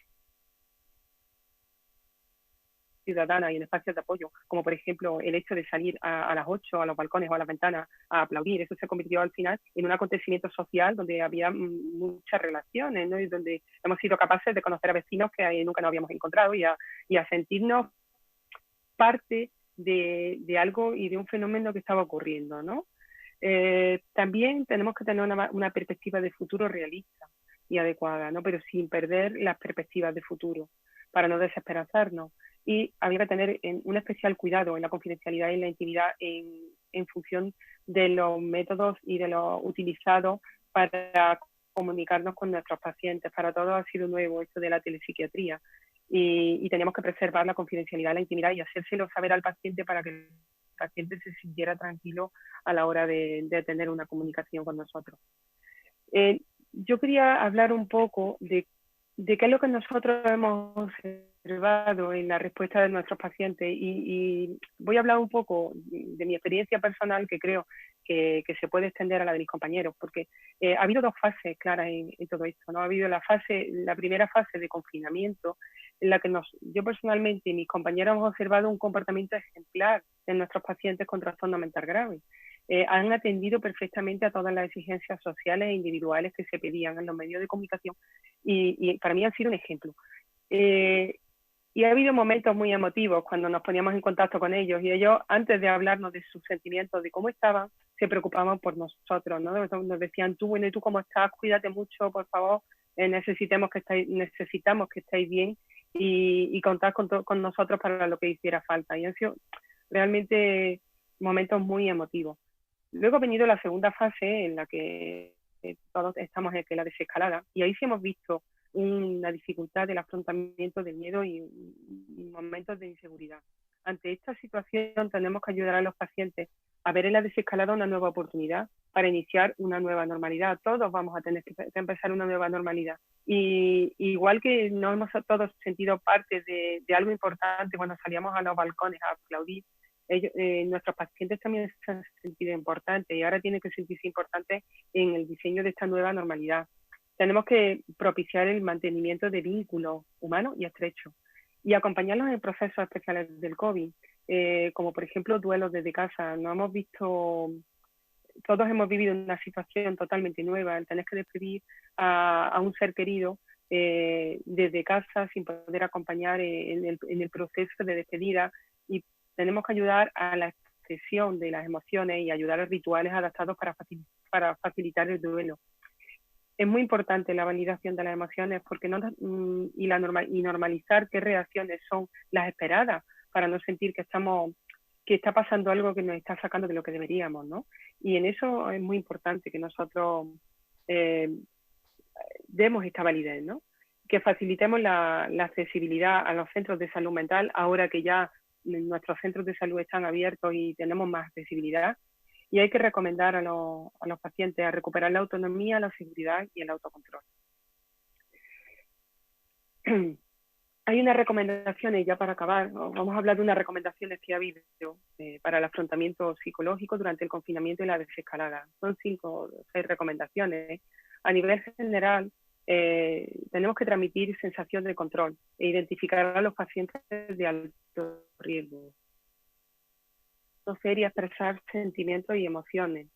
ciudadanas y en espacios de apoyo, como por ejemplo el hecho de salir a las 8 a los balcones o a las ventanas a aplaudir. Eso se convirtió al final en un acontecimiento social donde había muchas relaciones, ¿no? Y donde hemos sido capaces de conocer a vecinos que nunca nos habíamos encontrado y a sentirnos parte de algo y de un fenómeno que estaba ocurriendo, ¿no? También tenemos que tener una perspectiva de futuro realista y adecuada, ¿no? Pero sin perder las perspectivas de futuro, para no desesperanzarnos. Y había que tener un especial cuidado en la confidencialidad y en la intimidad en función de los métodos y de los utilizados para comunicarnos con nuestros pacientes. Para todos ha sido nuevo esto de la telepsiquiatría y tenemos que preservar la confidencialidad y la intimidad y hacérselo saber al paciente para que el paciente se sintiera tranquilo a la hora de tener una comunicación con nosotros. Yo quería hablar un poco de qué es lo que nosotros hemos observado en la respuesta de nuestros pacientes y voy a hablar un poco de mi experiencia personal, que creo que se puede extender a la de mis compañeros, porque ha habido dos fases claras en todo esto, ¿no? Ha habido la primera fase de confinamiento, en la que yo personalmente y mis compañeros hemos observado un comportamiento ejemplar en nuestros pacientes con trastorno mental grave. Han atendido perfectamente a todas las exigencias sociales e individuales que se pedían en los medios de comunicación y para mí han sido un ejemplo. Y ha habido momentos muy emotivos cuando nos poníamos en contacto con ellos y ellos, antes de hablarnos de sus sentimientos, de cómo estaban, se preocupaban por nosotros, ¿no? Nos decían, tú, bueno, ¿y tú cómo estás? Cuídate mucho, por favor, necesitamos que estéis bien y contar con nosotros para lo que hiciera falta. Y han sido realmente momentos muy emotivos. Luego ha venido la segunda fase en la que todos estamos en la desescalada y ahí sí hemos visto una dificultad del afrontamiento del miedo y momentos de inseguridad. Ante esta situación tenemos que ayudar a los pacientes a ver en la desescalada una nueva oportunidad para iniciar una nueva normalidad. Todos vamos a tener que empezar una nueva normalidad. Y igual que no hemos todos sentido parte de algo importante cuando salíamos a los balcones a aplaudir, nuestros pacientes también se han sentido importantes y ahora tienen que sentirse importantes en el diseño de esta nueva normalidad. Tenemos que propiciar el mantenimiento de vínculos humanos y estrechos y acompañarlos en procesos especiales del COVID, como por ejemplo duelos desde casa. Todos hemos vivido una situación totalmente nueva, el tener que despedir a un ser querido desde casa sin poder acompañar en el proceso de despedida, y tenemos que ayudar a la expresión de las emociones y ayudar a rituales adaptados para facilitar el duelo. Es muy importante la validación de las emociones y normalizar qué reacciones son las esperadas para no sentir que está pasando algo que nos está sacando de lo que deberíamos, ¿no? Y en eso es muy importante que nosotros demos esta validez, ¿no? Que facilitemos la accesibilidad a los centros de salud mental ahora que ya nuestros centros de salud están abiertos y tenemos más accesibilidad. Y hay que recomendar a los pacientes a recuperar la autonomía, la seguridad y el autocontrol. Hay unas recomendaciones, ya para acabar, vamos a hablar de unas recomendaciones que ha habido para el afrontamiento psicológico durante el confinamiento y la desescalada. Son 5 o 6 recomendaciones. A nivel general, tenemos que transmitir sensación de control e identificar a los pacientes de alto riesgo. Sería expresar sentimientos y emociones.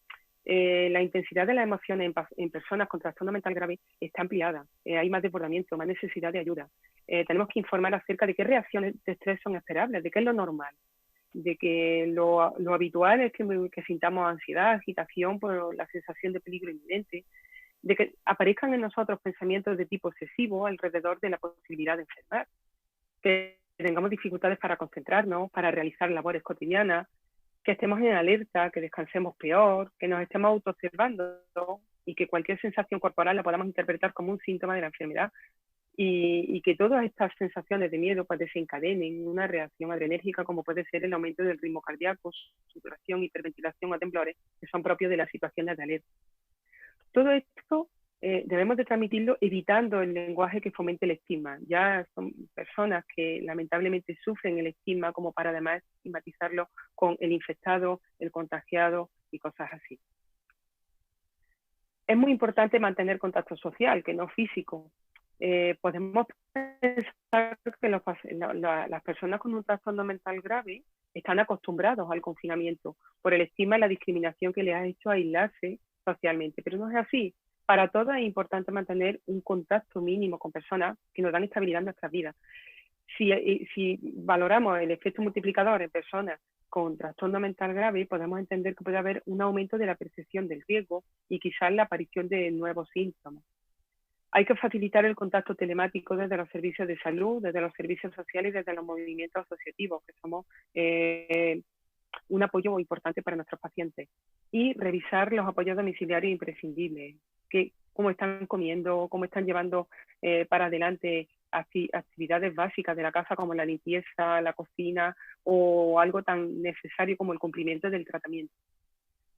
La intensidad de las emociones en personas con trastorno mental grave está ampliada. Hay más desbordamiento, más necesidad de ayuda. Tenemos que informar acerca de qué reacciones de estrés son esperables, de qué es lo normal, de que lo habitual es que sintamos ansiedad, agitación por la sensación de peligro inminente, de que aparezcan en nosotros pensamientos de tipo obsesivo alrededor de la posibilidad de enfermar, que tengamos dificultades para concentrarnos, para realizar labores cotidianas, que estemos en alerta, que descansemos peor, que nos estemos autoobservando y que cualquier sensación corporal la podamos interpretar como un síntoma de la enfermedad y que todas estas sensaciones de miedo pues desencadenen una reacción adrenérgica como puede ser el aumento del ritmo cardíaco, sudoración, hiperventilación o temblores que son propios de las situaciones de alerta. Todo esto debemos de transmitirlo evitando el lenguaje que fomente el estigma. Ya son personas que lamentablemente sufren el estigma como para además estigmatizarlo con el infectado, el contagiado y cosas así. Es muy importante mantener contacto social, que no físico. Podemos pensar que las personas con un trastorno mental grave están acostumbrados al confinamiento por el estigma y la discriminación que les ha hecho aislarse socialmente, pero no es así. Para todos es importante mantener un contacto mínimo con personas que nos dan estabilidad en nuestras vidas. Si valoramos el efecto multiplicador en personas con trastorno mental grave, podemos entender que puede haber un aumento de la percepción del riesgo y quizás la aparición de nuevos síntomas. Hay que facilitar el contacto telemático desde los servicios de salud, desde los servicios sociales y desde los movimientos asociativos, que somos un apoyo importante para nuestros pacientes. Y revisar los apoyos domiciliarios imprescindibles, cómo están comiendo, cómo están llevando para adelante actividades básicas de la casa como la limpieza, la cocina o algo tan necesario como el cumplimiento del tratamiento.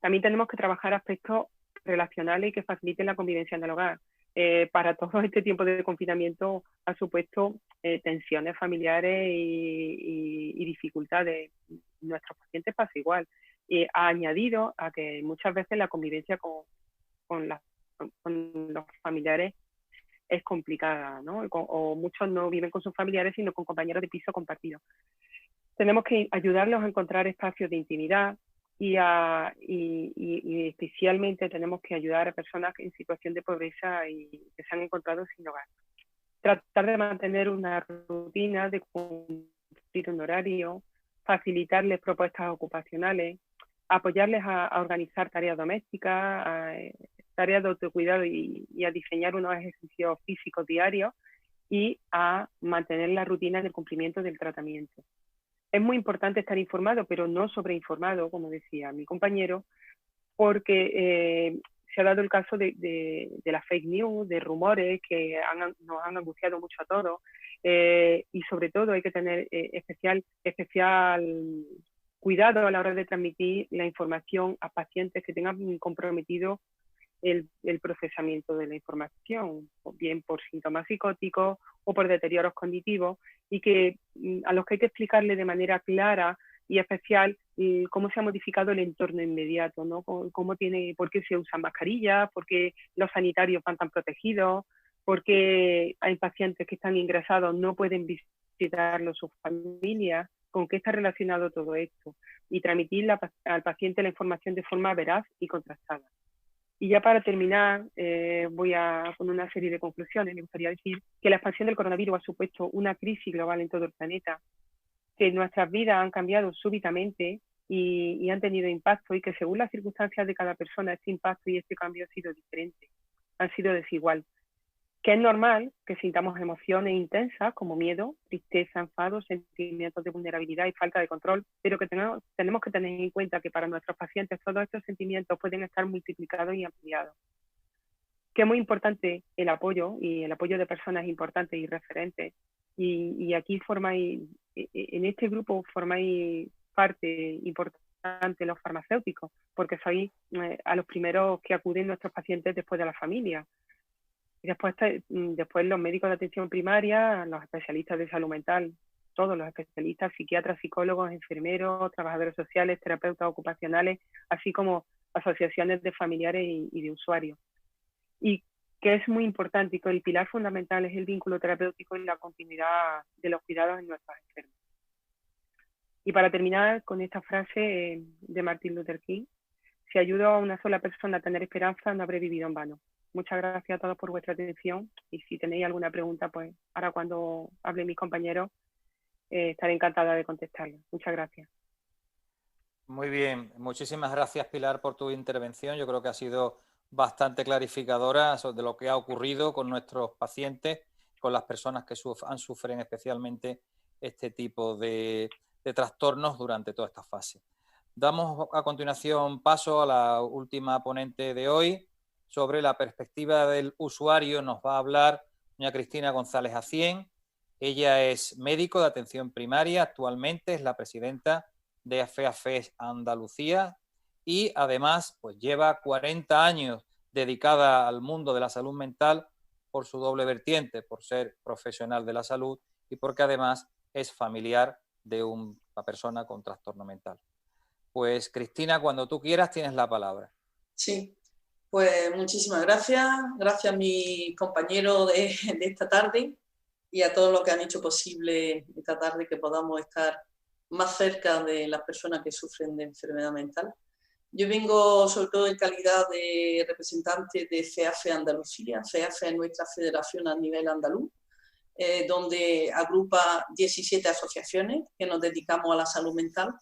También tenemos que trabajar aspectos relacionales que faciliten la convivencia en el hogar. Para todo este tiempo de confinamiento ha supuesto tensiones familiares y dificultades. Nuestros pacientes pasa igual. Ha añadido a que muchas veces la convivencia con los familiares es complicada, ¿no? O muchos no viven con sus familiares, sino con compañeros de piso compartido. Tenemos que ayudarlos a encontrar espacios de intimidad y especialmente tenemos que ayudar a personas en situación de pobreza y que se han encontrado sin hogar. Tratar de mantener una rutina, de cumplir un horario, facilitarles propuestas ocupacionales, apoyarles a organizar tareas domésticas, tareas de autocuidado y a diseñar unos ejercicios físicos diarios y a mantener la rutina del cumplimiento del tratamiento. Es muy importante estar informado, pero no sobreinformado, como decía mi compañero, porque se ha dado el caso de las fake news, de rumores que nos han angustiado mucho a todos y sobre todo hay que tener especial cuidado a la hora de transmitir la información a pacientes que tengan comprometido el procesamiento de la información, o bien por síntomas psicóticos o por deterioros cognitivos, y que a los que hay que explicarle de manera clara y especial cómo se ha modificado el entorno inmediato, ¿no? Por qué se usan mascarillas, por qué los sanitarios van tan protegidos, por qué hay pacientes que están ingresados no pueden visitarlos sus familias, con qué está relacionado todo esto, y transmitir al paciente la información de forma veraz y contrastada. Y ya para terminar, voy a poner una serie de conclusiones. Me gustaría decir que la expansión del coronavirus ha supuesto una crisis global en todo el planeta, que nuestras vidas han cambiado súbitamente y han tenido impacto, y que según las circunstancias de cada persona este impacto y este cambio ha sido diferente, han sido desigual. Que es normal que sintamos emociones intensas como miedo, tristeza, enfado, sentimientos de vulnerabilidad y falta de control, pero que tenemos que tener en cuenta que para nuestros pacientes todos estos sentimientos pueden estar multiplicados y ampliados. Que es muy importante el apoyo, y el apoyo de personas importantes y referentes, y aquí en este grupo formáis parte importante los farmacéuticos, porque sois a los primeros que acuden nuestros pacientes después de la familia. Y después los médicos de atención primaria, los especialistas de salud mental, todos los especialistas, psiquiatras, psicólogos, enfermeros, trabajadores sociales, terapeutas ocupacionales, así como asociaciones de familiares y de usuarios. Y que es muy importante y que el pilar fundamental es el vínculo terapéutico y la continuidad de los cuidados en nuestros enfermos. Y para terminar con esta frase de Martin Luther King: si ayudo a una sola persona a tener esperanza, no habré vivido en vano. Muchas gracias a todos por vuestra atención, y si tenéis alguna pregunta, pues ahora cuando hable mis compañeros, estaré encantada de contestarla. Muchas gracias. Muy bien, muchísimas gracias, Pilar, por tu intervención. Yo creo que ha sido bastante clarificadora de lo que ha ocurrido con nuestros pacientes, con las personas que sufren especialmente este tipo de trastornos durante toda esta fase. Damos a continuación paso a la última ponente de hoy. Sobre la perspectiva del usuario nos va a hablar doña Cristina González Acién. Ella es médico de atención primaria, actualmente es la presidenta de FEAFES Andalucía y además pues lleva 40 años dedicada al mundo de la salud mental por su doble vertiente, por ser profesional de la salud y porque además es familiar de una persona con trastorno mental. Pues Cristina, cuando tú quieras tienes la palabra. Sí, pues muchísimas gracias. Gracias a mis compañeros de esta tarde y a todos los que han hecho posible esta tarde que podamos estar más cerca de las personas que sufren de enfermedad mental. Yo vengo sobre todo en calidad de representante de FEAFE Andalucía. FEAFE es nuestra federación a nivel andaluz, donde agrupa 17 asociaciones que nos dedicamos a la salud mental,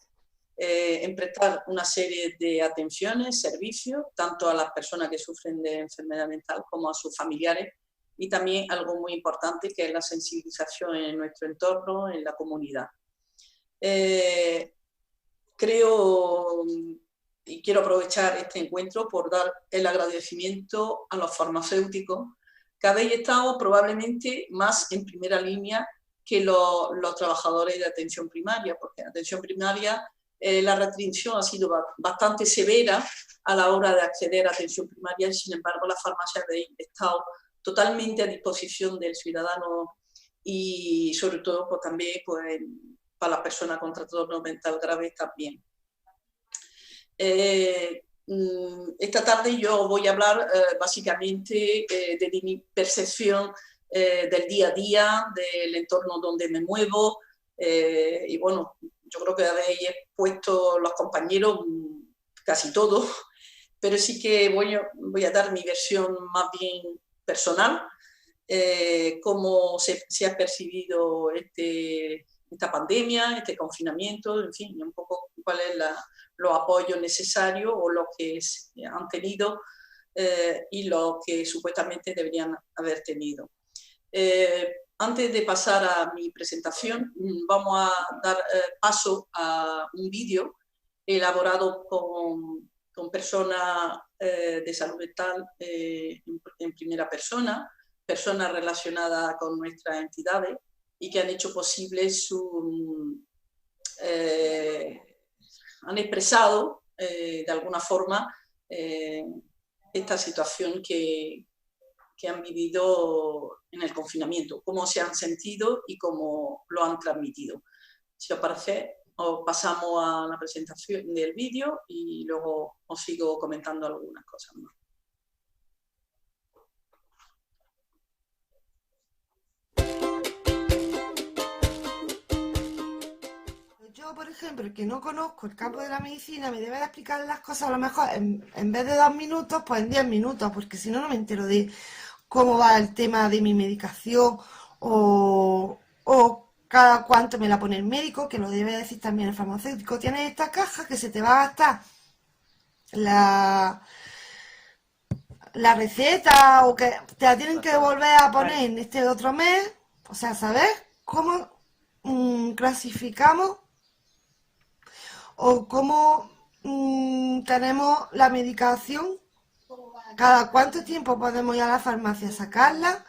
en prestar una serie de atenciones, servicios, tanto a las personas que sufren de enfermedad mental como a sus familiares, y también algo muy importante que es la sensibilización en nuestro entorno, en la comunidad. Creo y quiero aprovechar este encuentro por dar el agradecimiento a los farmacéuticos que habéis estado probablemente más en primera línea que los trabajadores de atención primaria, porque en atención primaria la restricción ha sido bastante severa a la hora de acceder a atención primaria, y sin embargo las farmacias habéis estado totalmente a disposición del ciudadano y sobre todo pues, también pues, para las personas con trastorno mental grave también. Esta tarde yo voy a hablar básicamente de mi percepción del día a día, del entorno donde me muevo, y bueno, yo creo que habéis expuesto los compañeros casi todo, pero sí que voy a dar mi versión más bien personal, cómo se ha percibido esta pandemia, este confinamiento, en fin, un poco cuál es los apoyos necesarios o los que han tenido y los que supuestamente deberían haber tenido. Antes de pasar a mi presentación, vamos a dar paso a un vídeo elaborado con personas de salud mental en primera persona, personas relacionadas con nuestras entidades y que han hecho posible han expresado de alguna forma esta situación que han vivido en el confinamiento, cómo se han sentido y cómo lo han transmitido. Si os parece, os pasamos a la presentación del vídeo y luego os sigo comentando algunas cosas más. Yo, por ejemplo, que no conozco el campo de la medicina, me debe de explicar las cosas a lo mejor en vez de 2 minutos, pues en 10 minutos, porque si no, no me entero de cómo va el tema de mi medicación o cada cuánto me la pone el médico, que lo debe decir también el farmacéutico. Tienes esta caja que se te va a gastar la receta o que te la tienen que volver a poner en este otro mes. O sea, ¿sabes cómo clasificamos o cómo tenemos la medicación? ¿Cada cuánto tiempo podemos ir a la farmacia a sacarla?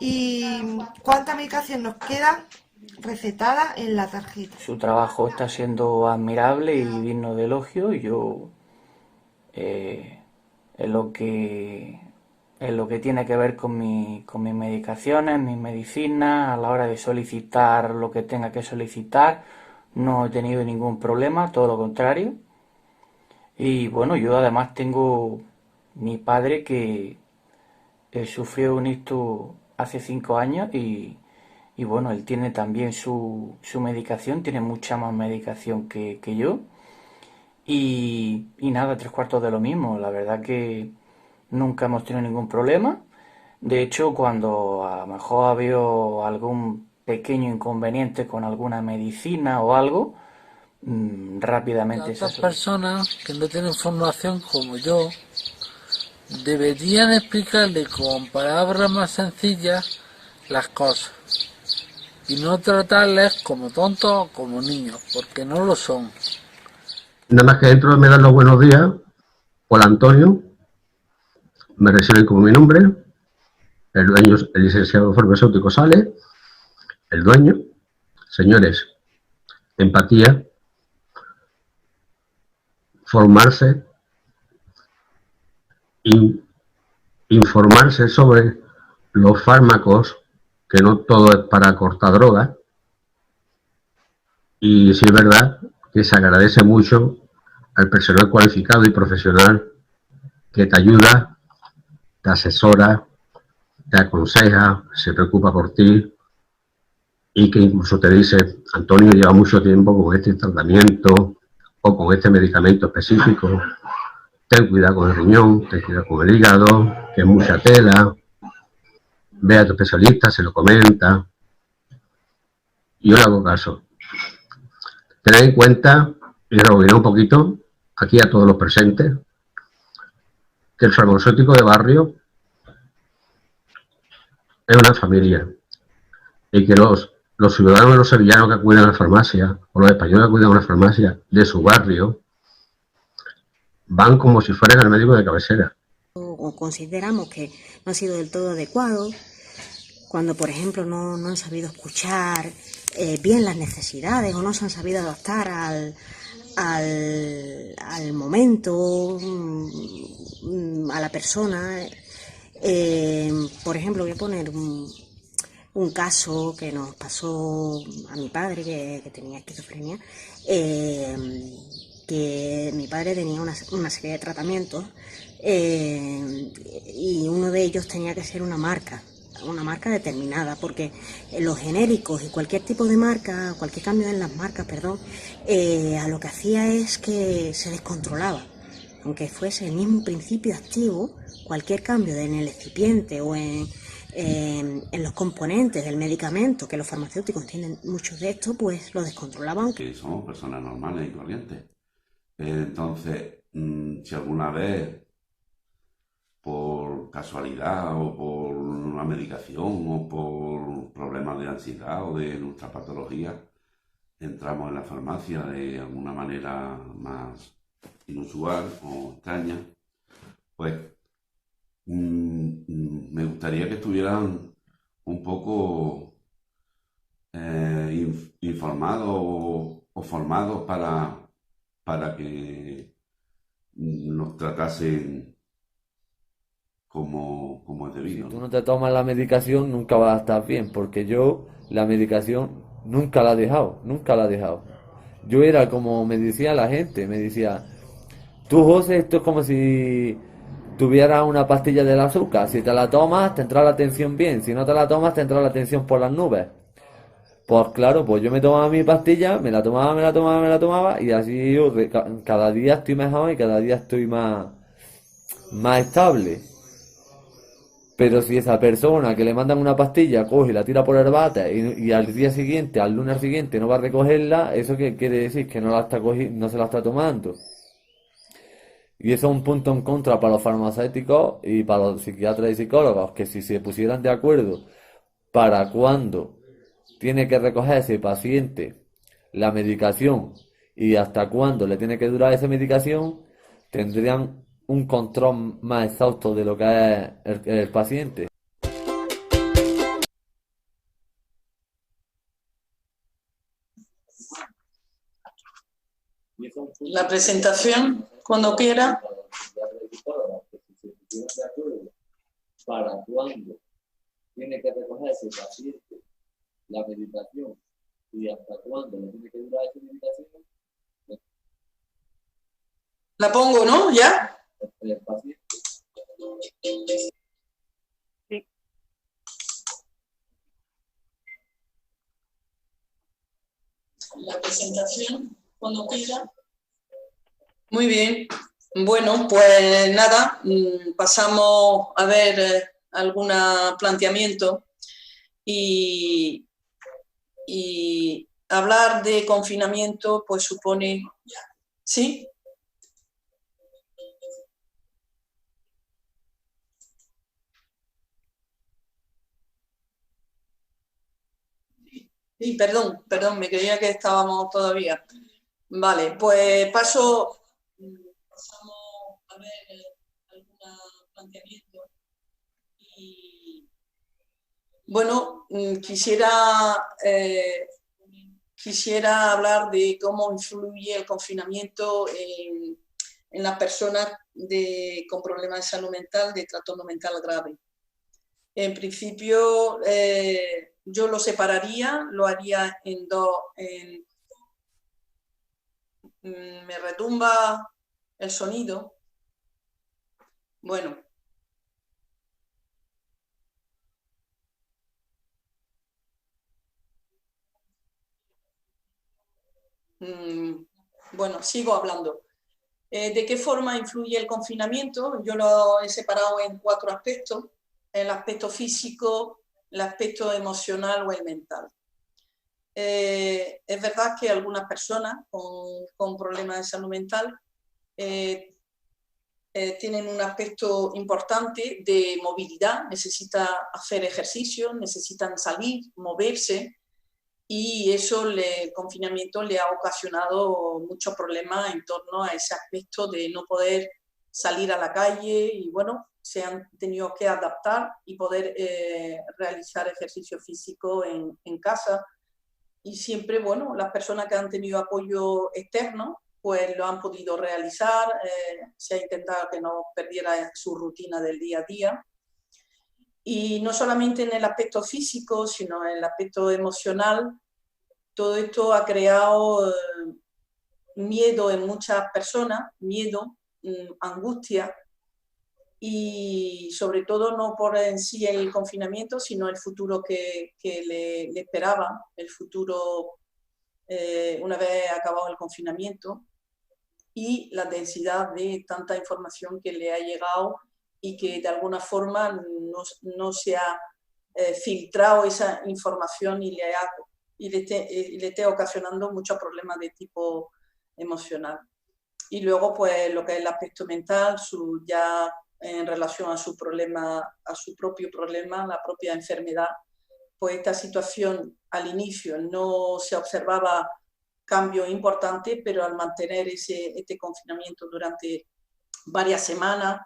¿Y cuánta medicación nos queda recetada en la tarjeta? Su trabajo está siendo admirable y digno de elogio, y yo es lo que en lo que tiene que ver con mis medicaciones, mis medicinas, a la hora de solicitar lo que tenga que solicitar. No he tenido ningún problema, todo lo contrario. Y bueno, yo además tengo mi padre que sufrió un ictus hace 5 años y bueno, él tiene también su medicación, tiene mucha más medicación que yo. Y nada, 3/4 de lo mismo. La verdad que nunca hemos tenido ningún problema. De hecho, cuando a lo mejor ha habido algún pequeño inconveniente con alguna medicina o algo, rápidamente se Otras soluciona. personas que no tienen formación como yo deberían explicarle con palabras más sencillas las cosas y no tratarles como tontos o como niños, porque no lo son. Nada más que dentro me dan los buenos días. Hola Antonio, me reciben como mi nombre. El dueño, el licenciado farmacéutico sale. El dueño, señores, empatía, formarse, informarse sobre los fármacos, que no todo es para cortar drogas. Y sí es verdad que se agradece mucho al personal cualificado y profesional que te ayuda, te asesora, te aconseja, se preocupa por ti y que incluso te dice, Antonio lleva mucho tiempo con este tratamiento o con este medicamento específico, ten cuidado con el riñón, ten cuidado con el hígado, que es mucha tela, ve a tu especialista, se lo comenta. Y yo le hago caso. Tened en cuenta, y rebobinar un poquito, aquí a todos los presentes, que el farmacéutico de barrio es una familia y que los ciudadanos, los sevillanos que acuden a la farmacia o los españoles que acuden a una farmacia de su barrio van como si fueran al médico de cabecera. O consideramos que no ha sido del todo adecuado, cuando por ejemplo no han sabido escuchar bien las necesidades o no se han sabido adaptar al momento, a la persona. Por ejemplo, voy a poner un caso que nos pasó a mi padre, que tenía esquizofrenia, que mi padre tenía una serie de tratamientos y uno de ellos tenía que ser una marca determinada, porque los genéricos y cualquier tipo de marca, cualquier cambio en las marcas, a lo que hacía es que se descontrolaba. Aunque fuese el mismo principio activo, cualquier cambio en el excipiente o en los componentes del medicamento, que los farmacéuticos tienen muchos de estos, pues lo descontrolaban. Que somos personas normales y corrientes. Entonces, si alguna vez, por casualidad o por una medicación o por problemas de ansiedad o de nuestra patología, entramos en la farmacia de alguna manera más inusual o extraña, pues me gustaría que estuvieran un poco informados o formados para que nos tratasen como es debido. Si tú no te tomas la medicación, nunca vas a estar bien, porque yo la medicación nunca la he dejado. Yo era como me decía la gente, me decía, tú José, esto es como si tuvieras una pastilla del azúcar, si te la tomas te entra la tensión bien, si no te la tomas te entra la tensión por las nubes. Pues claro, pues yo me tomaba mi pastilla, me la tomaba y así yo cada día estoy mejor y cada día estoy más estable. Pero si esa persona que le mandan una pastilla coge y la tira por el bate y al día siguiente, al lunes siguiente no va a recogerla, ¿eso qué quiere decir? Que no no se la está tomando. Y eso es un punto en contra para los farmacéuticos y para los psiquiatras y psicólogos, que si se pusieran de acuerdo para cuándo tiene que recoger ese paciente la medicación y hasta cuándo le tiene que durar esa medicación, tendrían un control más exhausto de lo que es el paciente. La presentación, cuando quiera. para cuándo tiene que recoger ese paciente la meditación y hasta cuándo le tiene que durar esa meditación. La pongo, ¿no? ¿Ya? El paciente. Sí. La presentación, cuando quiera. Muy bien. Bueno, pues nada, pasamos a ver algún planteamiento y hablar de confinamiento pues supone... ¿Sí? Sí, perdón, me creía que estábamos todavía. Vale, pues pasamos a ver algún planteamiento. Y bueno, quisiera hablar de cómo influye el confinamiento en las personas con problemas de salud mental, de trastorno mental grave. En principio, yo lo separaría, lo haría en dos. Me retumba el sonido. Bueno. Bueno, sigo hablando. ¿De qué forma influye el confinamiento? Yo lo he separado en 4 aspectos. El aspecto físico, el aspecto emocional o el mental. Es verdad que algunas personas con problemas de salud mental tienen un aspecto importante de movilidad, necesitan hacer ejercicio, necesitan salir, moverse, y eso el confinamiento le ha ocasionado muchos problemas en torno a ese aspecto de no poder salir a la calle y bueno, se han tenido que adaptar y poder realizar ejercicio físico en casa. Y siempre, bueno, las personas que han tenido apoyo externo, pues lo han podido realizar, se ha intentado que no perdiera su rutina del día a día. Y no solamente en el aspecto físico, sino en el aspecto emocional, todo esto ha creado miedo en muchas personas, miedo, angustia, y sobre todo no por en sí el confinamiento, sino el futuro que le esperaba, el futuro una vez acabado el confinamiento, y la densidad de tanta información que le ha llegado y que de alguna forma no se ha filtrado esa información y le esté ocasionando muchos problemas de tipo emocional. Y luego, pues, lo que es el aspecto mental, ya en relación a su problema, a su propio problema, la propia enfermedad, pues esta situación al inicio no se observaba cambio importante, pero al mantener este confinamiento durante varias semanas,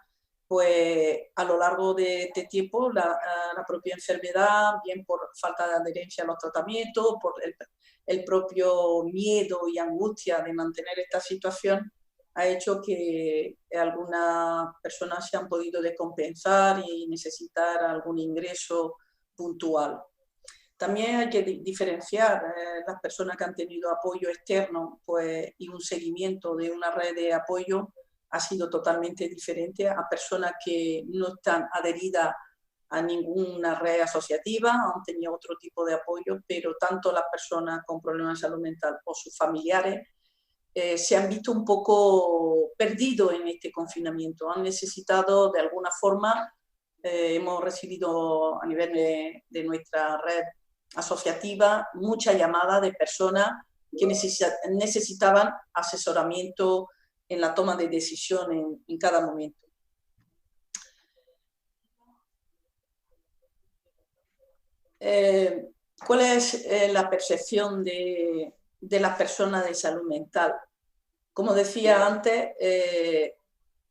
pues a lo largo de este tiempo la propia enfermedad, bien por falta de adherencia a los tratamientos, por el propio miedo y angustia de mantener esta situación, ha hecho que algunas personas se han podido descompensar y necesitar algún ingreso puntual. También hay que diferenciar las personas que han tenido apoyo externo, pues, y un seguimiento de una red de apoyo ha sido totalmente diferente a personas que no están adheridas a ninguna red asociativa, han tenido otro tipo de apoyo, pero tanto las personas con problemas de salud mental o sus familiares se han visto un poco perdidos en este confinamiento, han necesitado de alguna forma, hemos recibido a nivel de nuestra red asociativa mucha llamada de personas que necesitaban asesoramiento en la toma de decisión en cada momento. ¿Cuál es la percepción de las personas de salud mental? Como decía antes,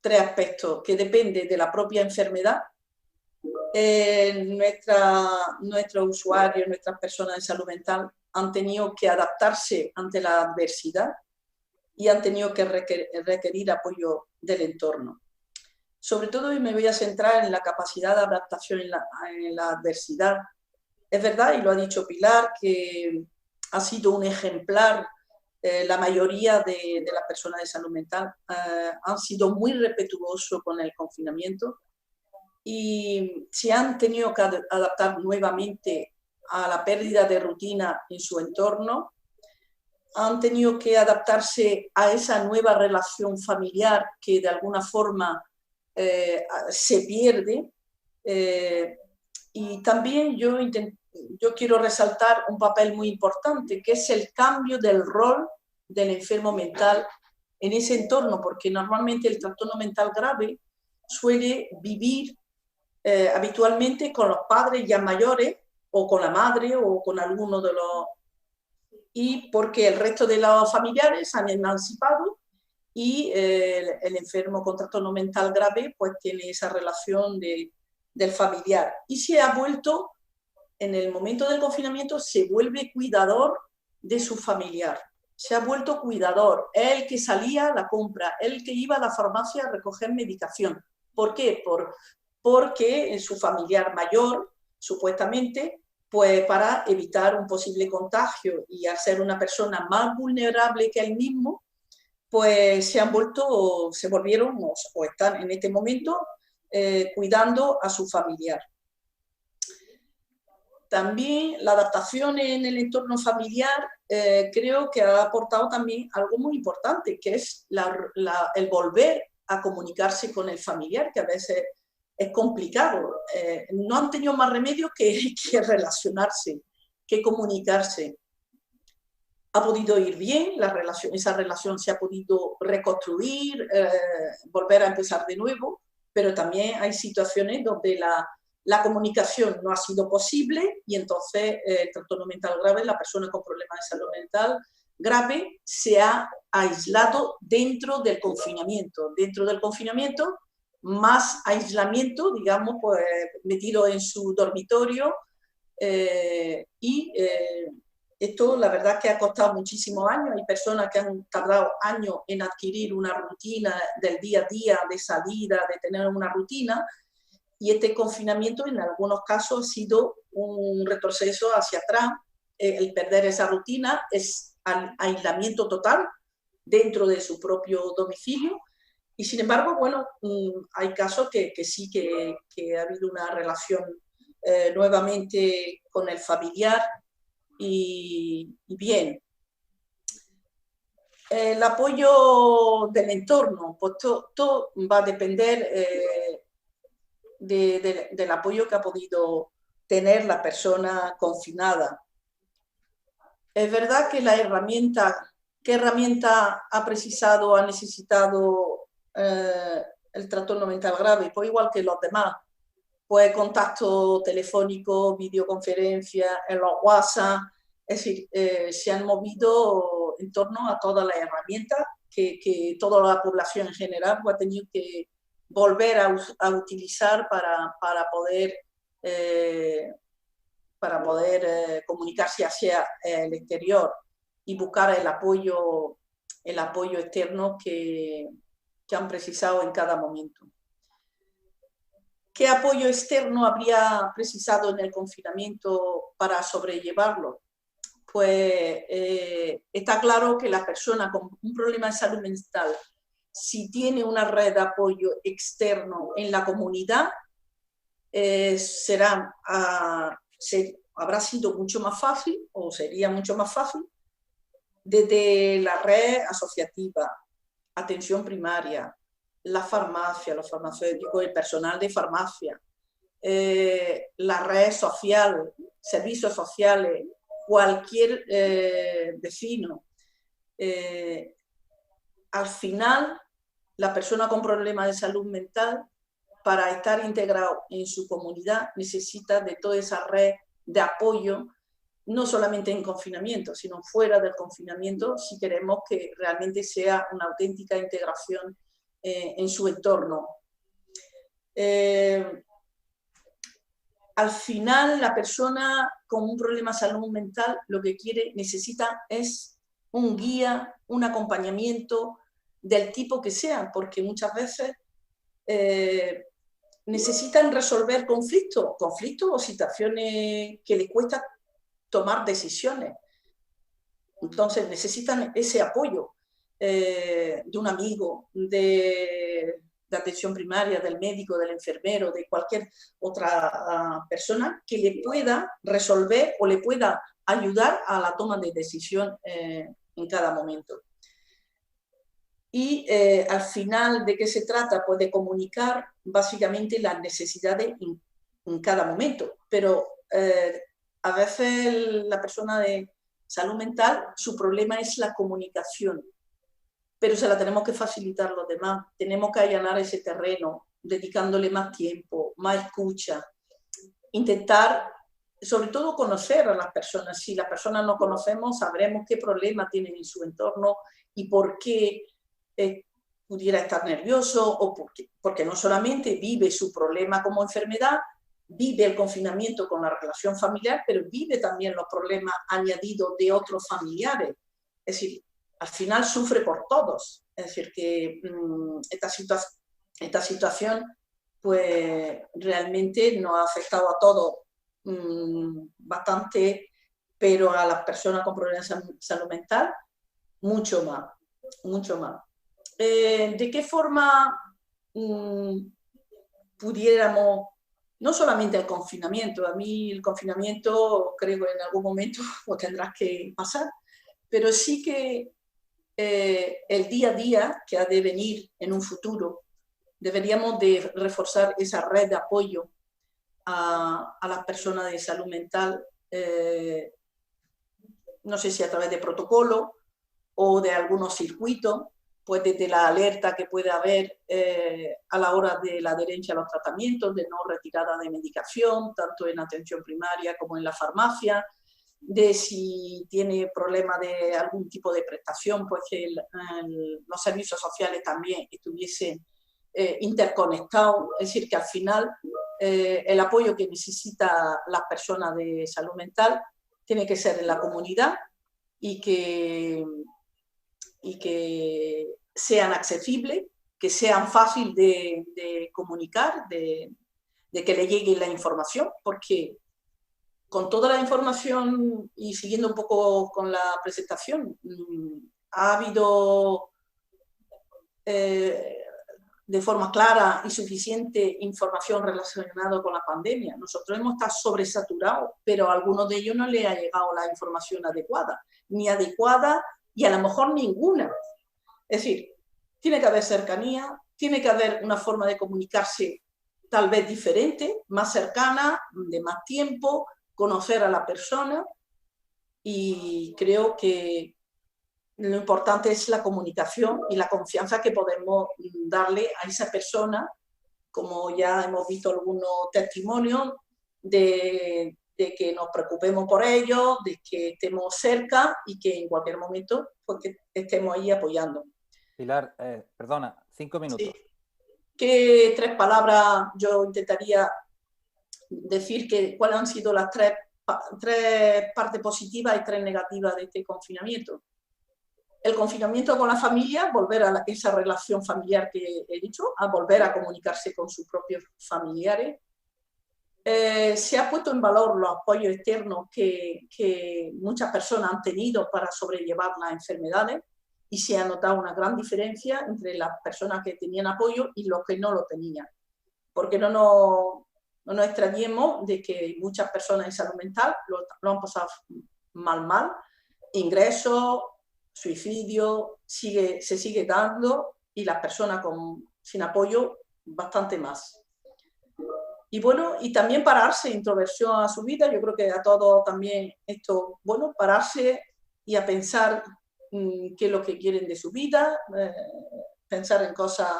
3 aspectos que dependen de la propia enfermedad. Nuestros usuarios, nuestras personas de salud mental han tenido que adaptarse ante la adversidad y han tenido que requerir apoyo del entorno. Sobre todo, y me voy a centrar en la capacidad de adaptación en la adversidad. Es verdad, y lo ha dicho Pilar, que ha sido un ejemplar. La mayoría de las personas de salud mental han sido muy respetuosos con el confinamiento y se han tenido que adaptar nuevamente a la pérdida de rutina en su entorno, han tenido que adaptarse a esa nueva relación familiar que de alguna forma se pierde. Y también yo quiero resaltar un papel muy importante, que es el cambio del rol del enfermo mental en ese entorno, porque normalmente el trastorno mental grave suele vivir habitualmente con los padres ya mayores, o con la madre, o con alguno de los... Y porque el resto de los familiares han emancipado y el enfermo con trastorno mental grave pues tiene esa relación del familiar. Y se ha vuelto, en el momento del confinamiento, se vuelve cuidador de su familiar. Se ha vuelto cuidador, el que salía a la compra, el que iba a la farmacia a recoger medicación. ¿Por qué? Porque su familiar mayor, supuestamente, pues para evitar un posible contagio y al ser una persona más vulnerable que él mismo, pues se volvieron o están en este momento cuidando a su familiar. También la adaptación en el entorno familiar creo que ha aportado también algo muy importante, que es el volver a comunicarse con el familiar, que a veces es complicado. No han tenido más remedio que relacionarse, que comunicarse. Ha podido ir bien, esa relación se ha podido reconstruir, volver a empezar de nuevo, pero también hay situaciones donde la comunicación no ha sido posible y entonces el trastorno mental grave, la persona con problemas de salud mental grave, se ha aislado dentro del confinamiento. Dentro del confinamiento, más aislamiento, digamos, pues metido en su dormitorio esto la verdad que ha costado muchísimos años. Hay personas que han tardado años en adquirir una rutina del día a día, de salida, de tener una rutina, y este confinamiento en algunos casos ha sido un retroceso hacia atrás. El perder esa rutina es aislamiento total dentro de su propio domicilio. Y sin embargo, bueno, hay casos que sí que ha habido una relación nuevamente con el familiar y bien. El apoyo del entorno, pues todo va a depender del apoyo que ha podido tener la persona confinada. Es verdad que ¿qué herramienta ha necesitado el trastorno mental grave? Pues igual que los demás, pues contacto telefónico, videoconferencia, en los WhatsApp, es decir, se han movido en torno a todas las herramientas que toda la población en general ha tenido que volver a utilizar para poder comunicarse hacia el exterior y buscar el apoyo externo que han precisado en cada momento. ¿Qué apoyo externo habría precisado en el confinamiento para sobrellevarlo? Pues está claro que la persona con un problema de salud mental, si tiene una red de apoyo externo en la comunidad, habrá sido mucho más fácil, o sería mucho más fácil, desde la red asociativa, atención primaria, la farmacia, los farmacéuticos, el personal de farmacia, la red social, servicios sociales, cualquier vecino. Al final, la persona con problemas de salud mental, para estar integrado en su comunidad, necesita de toda esa red de apoyo, no solamente en confinamiento, sino fuera del confinamiento, si queremos que realmente sea una auténtica integración en su entorno. Al final, la persona con un problema de salud mental lo que necesita es un guía, un acompañamiento del tipo que sea, porque muchas veces necesitan resolver conflictos o situaciones que les cuesta tomar decisiones. Entonces necesitan ese apoyo de un amigo, de atención primaria, del médico, del enfermero, de cualquier otra persona que le pueda resolver o le pueda ayudar a la toma de decisión en cada momento. Y al final, ¿de qué se trata? Pues de comunicar básicamente las necesidades en cada momento. Pero a veces la persona de salud mental, su problema es la comunicación, pero se la tenemos que facilitar a los demás. Tenemos que allanar ese terreno, dedicándole más tiempo, más escucha, intentar, sobre todo, conocer a las personas. Si las personas no conocemos, sabremos qué problema tienen en su entorno y por qué pudiera estar nervioso, o porque no solamente vive su problema como enfermedad, vive el confinamiento con la relación familiar, pero vive también los problemas añadidos de otros familiares. Es decir, al final sufre por todos. Es decir, que esta situación pues realmente nos ha afectado a todos bastante, pero a las personas con problemas de salud mental mucho más, mucho más. ¿De qué forma pudiéramos, no solamente el confinamiento? A mí el confinamiento creo que en algún momento lo tendrás que pasar, pero sí que el día a día que ha de venir en un futuro, deberíamos de reforzar esa red de apoyo a las personas de salud mental, no sé si a través de protocolo o de algunos circuitos, pues desde la alerta que puede haber a la hora de la adherencia a los tratamientos, de no retirada de medicación, tanto en atención primaria como en la farmacia, de si tiene problema de algún tipo de prestación, pues que los servicios sociales también estuviesen interconectados. Es decir, que al final el apoyo que necesita las personas de salud mental tiene que ser en la comunidad y que sean accesibles, que sean fáciles de comunicar, de que le llegue la información, porque con toda la información y siguiendo un poco con la presentación, ha habido de forma clara y suficiente información relacionada con la pandemia. Nosotros hemos estado sobresaturados, pero a algunos de ellos no les ha llegado la información adecuada, y a lo mejor ninguna. Es decir, tiene que haber cercanía, tiene que haber una forma de comunicarse tal vez diferente, más cercana, de más tiempo, conocer a la persona, y creo que lo importante es la comunicación y la confianza que podemos darle a esa persona, como ya hemos visto algunos testimonios, de que nos preocupemos por ellos, de que estemos cerca y que en cualquier momento pues, que estemos ahí apoyando. Pilar, perdona, 5 minutos. Sí. ¿Qué 3 palabras yo intentaría decir cuáles han sido las 3 partes positivas y 3 negativas de este confinamiento? El confinamiento con la familia, volver a esa relación familiar que he dicho, a volver a comunicarse con sus propios familiares. Se ha puesto en valor los apoyos externos que muchas personas han tenido para sobrellevar las enfermedades, y se ha notado una gran diferencia entre las personas que tenían apoyo y los que no lo tenían. Porque no nos extrañemos de que muchas personas en salud mental lo han pasado mal, ingresos, suicidio, se sigue dando, y las personas sin apoyo bastante más. Y bueno, y también pararse, introversión a su vida. Yo creo que a todos también esto, bueno, pararse y a pensar qué es lo que quieren de su vida, pensar en cosas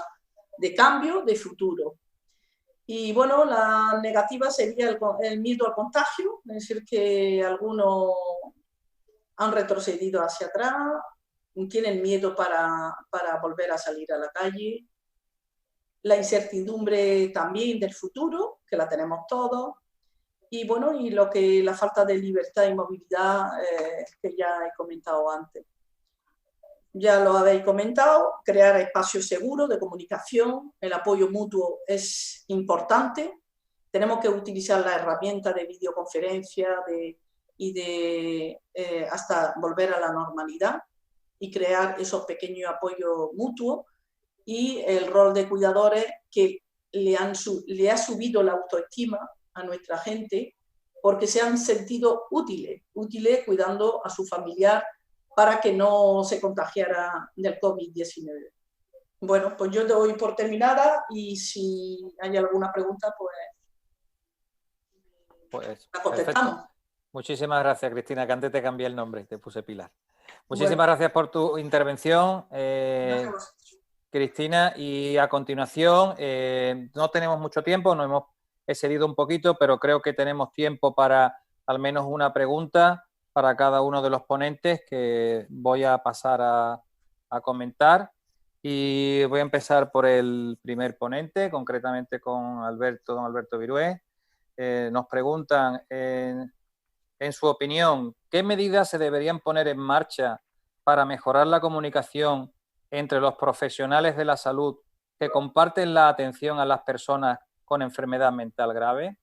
de cambio, de futuro. Y bueno, la negativa sería el miedo al contagio, es decir, que algunos han retrocedido hacia atrás, tienen miedo para volver a salir a la calle. La incertidumbre también del futuro, que la tenemos todos. Y bueno, y la falta de libertad y movilidad que ya he comentado antes. ya lo habéis comentado, crear espacios seguros de comunicación, el apoyo mutuo es importante. Tenemos que utilizar la herramienta de videoconferencia hasta volver a la normalidad y crear esos pequeños apoyos mutuos, y el rol de cuidadores que le ha subido la autoestima a nuestra gente porque se han sentido útiles cuidando a su familiar para que no se contagiara del COVID-19. Bueno, pues yo doy por terminada y si hay alguna pregunta, pues la contestamos. Perfecto. Muchísimas gracias, Cristina, que antes te cambié el nombre, te puse Pilar. Muchísimas gracias por tu intervención, Cristina, y a continuación, no tenemos mucho tiempo, nos hemos excedido un poquito, pero creo que tenemos tiempo para al menos una pregunta para cada uno de los ponentes que voy a pasar a comentar. Y voy a empezar por el primer ponente, concretamente con don Alberto Virués. Nos preguntan, en su opinión, ¿qué medidas se deberían poner en marcha para mejorar la comunicación entre los profesionales de la salud que comparten la atención a las personas con enfermedad mental grave?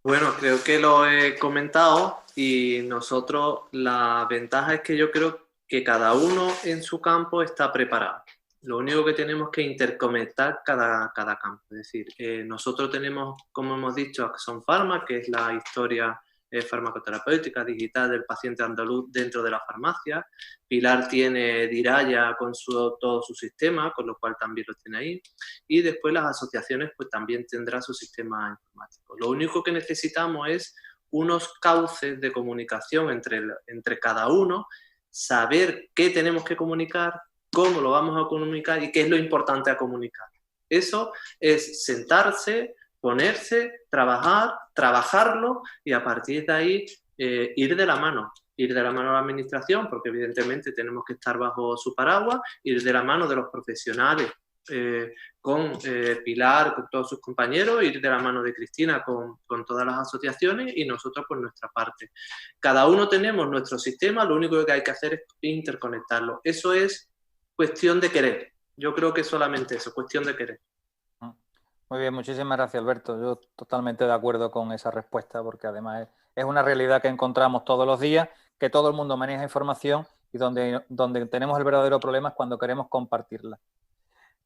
Bueno, creo que lo he comentado, y nosotros la ventaja es que yo creo que cada uno en su campo está preparado. Lo único que tenemos que interconectar cada campo. Es decir, nosotros tenemos, como hemos dicho, Axon Pharma, que es la historia farmacoterapéutica digital del paciente andaluz dentro de la farmacia. Pilar tiene Diraya con todo su sistema, con lo cual también lo tiene ahí. Y después las asociaciones pues también tendrán su sistema informático. Lo único que necesitamos es unos cauces de comunicación entre cada uno, saber qué tenemos que comunicar, cómo lo vamos a comunicar y qué es lo importante a comunicar. Eso es sentarse, ponerse, trabajarlo, y a partir de ahí ir de la mano a la administración, porque evidentemente tenemos que estar bajo su paraguas, ir de la mano de los profesionales, con Pilar, con todos sus compañeros, ir de la mano de Cristina con todas las asociaciones, y nosotros por nuestra parte. Cada uno tenemos nuestro sistema, lo único que hay que hacer es interconectarlo. Eso es cuestión de querer. Yo creo que es solamente eso, cuestión de querer. Muy bien, muchísimas gracias, Alberto. Yo totalmente de acuerdo con esa respuesta, porque además es una realidad que encontramos todos los días, que todo el mundo maneja información, y donde tenemos el verdadero problema es cuando queremos compartirla.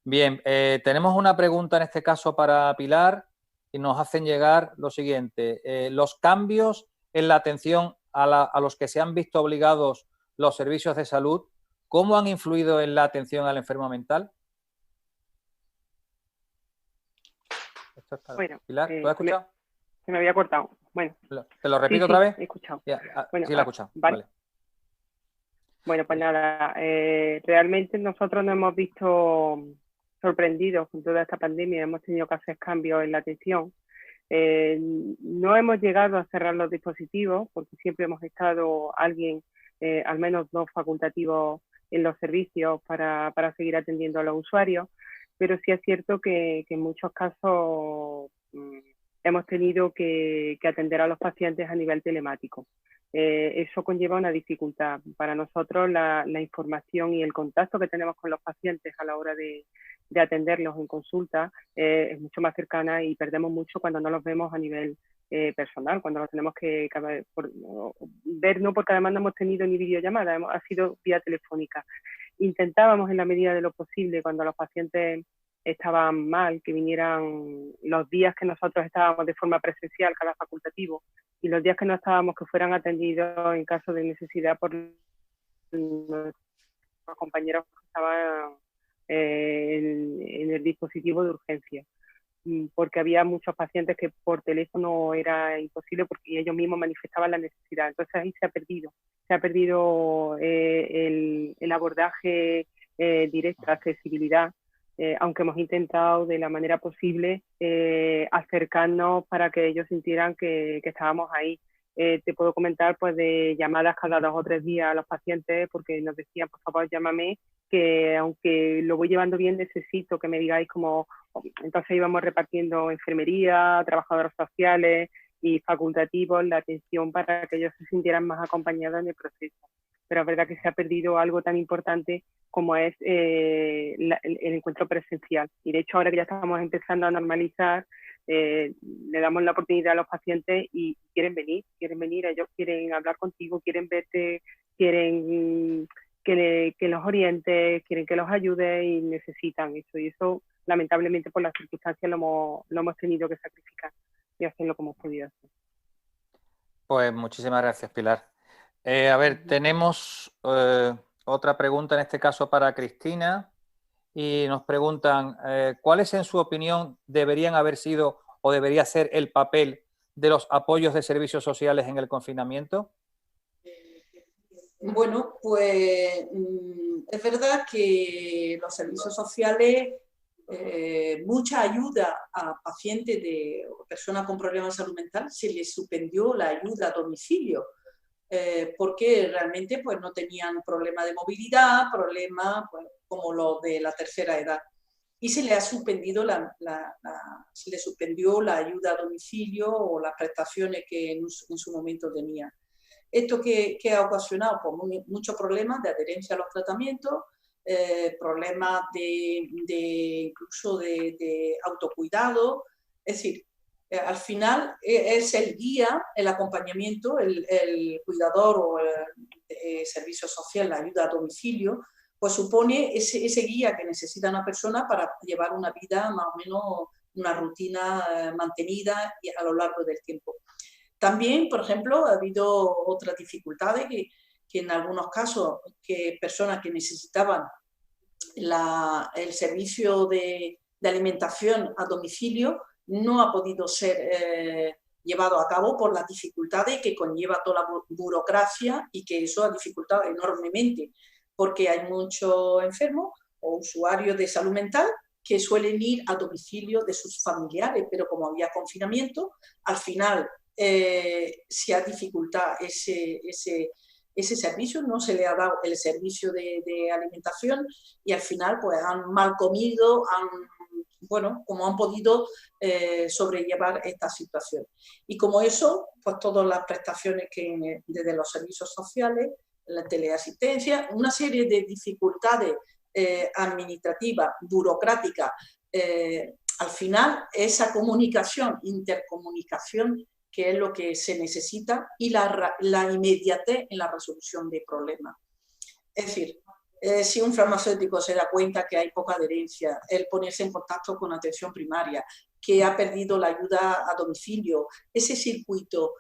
Bien, tenemos una pregunta en este caso para Pilar, y nos hacen llegar lo siguiente. Los cambios en la atención a los que se han visto obligados los servicios de salud, ¿cómo han influido en la atención al enfermo mental? Bueno, Pilar, ¿lo has escuchado? Se me había cortado. Bueno. ¿Te lo repito otra vez? He escuchado. Bueno, sí, lo he escuchado. Vale. Bueno, pues nada, realmente nosotros nos hemos visto sorprendidos con toda esta pandemia, hemos tenido que hacer cambios en la atención. No hemos llegado a cerrar los dispositivos, porque siempre hemos estado al menos 2 facultativos en los servicios para seguir atendiendo a los usuarios, pero sí es cierto que en muchos casos hemos tenido que atender a los pacientes a nivel telemático. Eso conlleva una dificultad. Para nosotros la información y el contacto que tenemos con los pacientes a la hora de atenderlos en consulta es mucho más cercana, y perdemos mucho cuando no los vemos a nivel personal, cuando los tenemos que ver, no, porque además no hemos tenido ni videollamada, ha sido vía telefónica. Intentábamos en la medida de lo posible, cuando los pacientes estaban mal, que vinieran los días que nosotros estábamos de forma presencial, cada facultativo, y los días que no estábamos, que fueran atendidos en caso de necesidad por nuestros compañeros que estaban en el dispositivo de urgencia, porque había muchos pacientes que por teléfono era imposible, porque ellos mismos manifestaban la necesidad. Entonces ahí se ha perdido el abordaje directo, la accesibilidad, aunque hemos intentado de la manera posible acercarnos para que ellos sintieran que estábamos ahí. Te puedo comentar pues de llamadas cada 2 o 3 días a los pacientes, porque nos decían, por favor, llámame, que aunque lo voy llevando bien, necesito que me digáis cómo. Entonces íbamos repartiendo enfermería, trabajadores sociales y facultativos la atención para que ellos se sintieran más acompañados en el proceso. pero es verdad que se ha perdido algo tan importante como es el encuentro presencial. Y de hecho, ahora que ya estamos empezando a normalizar, le damos la oportunidad a los pacientes y quieren venir, ellos quieren hablar contigo, quieren verte, quieren que los orientes, quieren que los ayudes y necesitan eso. Y eso, lamentablemente, por las circunstancias lo hemos tenido que sacrificar y hacerlo como hemos podido hacer. Pues muchísimas gracias, Pilar. A ver, tenemos otra pregunta, en este caso para Cristina, y nos preguntan, ¿cuáles en su opinión deberían haber sido o debería ser el papel de los apoyos de servicios sociales en el confinamiento? Bueno, pues es verdad que los servicios sociales, mucha ayuda a pacientes o personas con problemas de salud mental, se les suspendió la ayuda a domicilio, porque realmente pues, no tenían problema de movilidad, problemas pues, como los de la tercera edad. Y se le ha suspendido se le suspendió la ayuda a domicilio o las prestaciones que en su momento tenía. ¿Esto que ha ocasionado? Pues muchos problemas de adherencia a los tratamientos, problemas incluso de autocuidado. Es decir, al final es el guía, el acompañamiento, el cuidador o el servicio social, la ayuda a domicilio, pues supone ese guía que necesita una persona para llevar una vida más o menos, una rutina mantenida a lo largo del tiempo. También, por ejemplo, ha habido otras dificultades que en algunos casos, que personas que necesitaban el servicio de alimentación a domicilio no ha podido ser llevado a cabo por las dificultades que conlleva toda la burocracia y que eso ha dificultado enormemente, porque hay muchos enfermos o usuarios de salud mental que suelen ir a domicilio de sus familiares, pero como había confinamiento, al final se ha dificultado ese servicio, no se le ha dado el servicio de alimentación y al final pues han mal comido, como han podido sobrellevar esta situación. Y como eso, pues todas las prestaciones que desde los servicios sociales, la teleasistencia, una serie de dificultades administrativas, burocráticas, al final esa comunicación, intercomunicación, que es lo que se necesita, y la inmediatez en la resolución de problemas. Es decir, si un farmacéutico se da cuenta que hay poca adherencia, el ponerse en contacto con atención primaria, que ha perdido la ayuda a domicilio, ese circuito,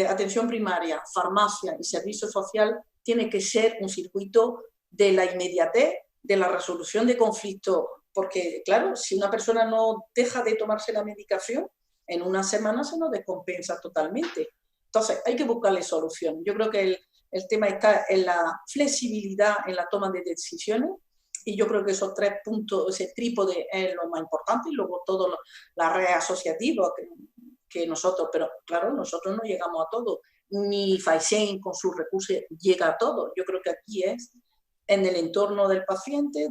atención primaria, farmacia y servicio social, tiene que ser un circuito de la inmediatez, de la resolución de conflictos, porque claro, si una persona no deja de tomarse la medicación, en una semana se nos descompensa totalmente. Entonces, hay que buscarle solución. Yo creo que el tema está en la flexibilidad en la toma de decisiones y yo creo que esos 3 puntos, ese trípode es lo más importante y luego todas las redes asociativas que nosotros, pero claro, nosotros no llegamos a todo, ni Faisen con sus recursos llega a todo. Yo creo que aquí es en el entorno del paciente,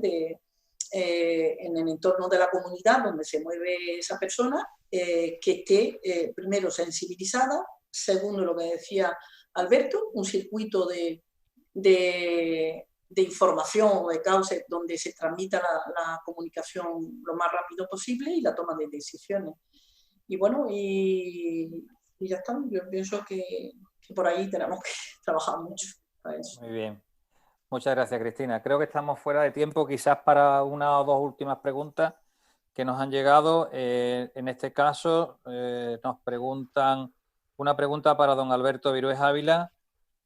en el entorno de la comunidad donde se mueve esa persona, que esté primero sensibilizada, segundo lo que decía Alberto, un circuito de información o de causa donde se transmita la comunicación lo más rápido posible y la toma de decisiones. Y bueno, y ya está. Yo pienso que por ahí tenemos que trabajar mucho para eso. Muy bien. Muchas gracias, Cristina. Creo que estamos fuera de tiempo, quizás para una o dos últimas preguntas que nos han llegado. En este caso, nos preguntan una pregunta para don Alberto Virués Ávila.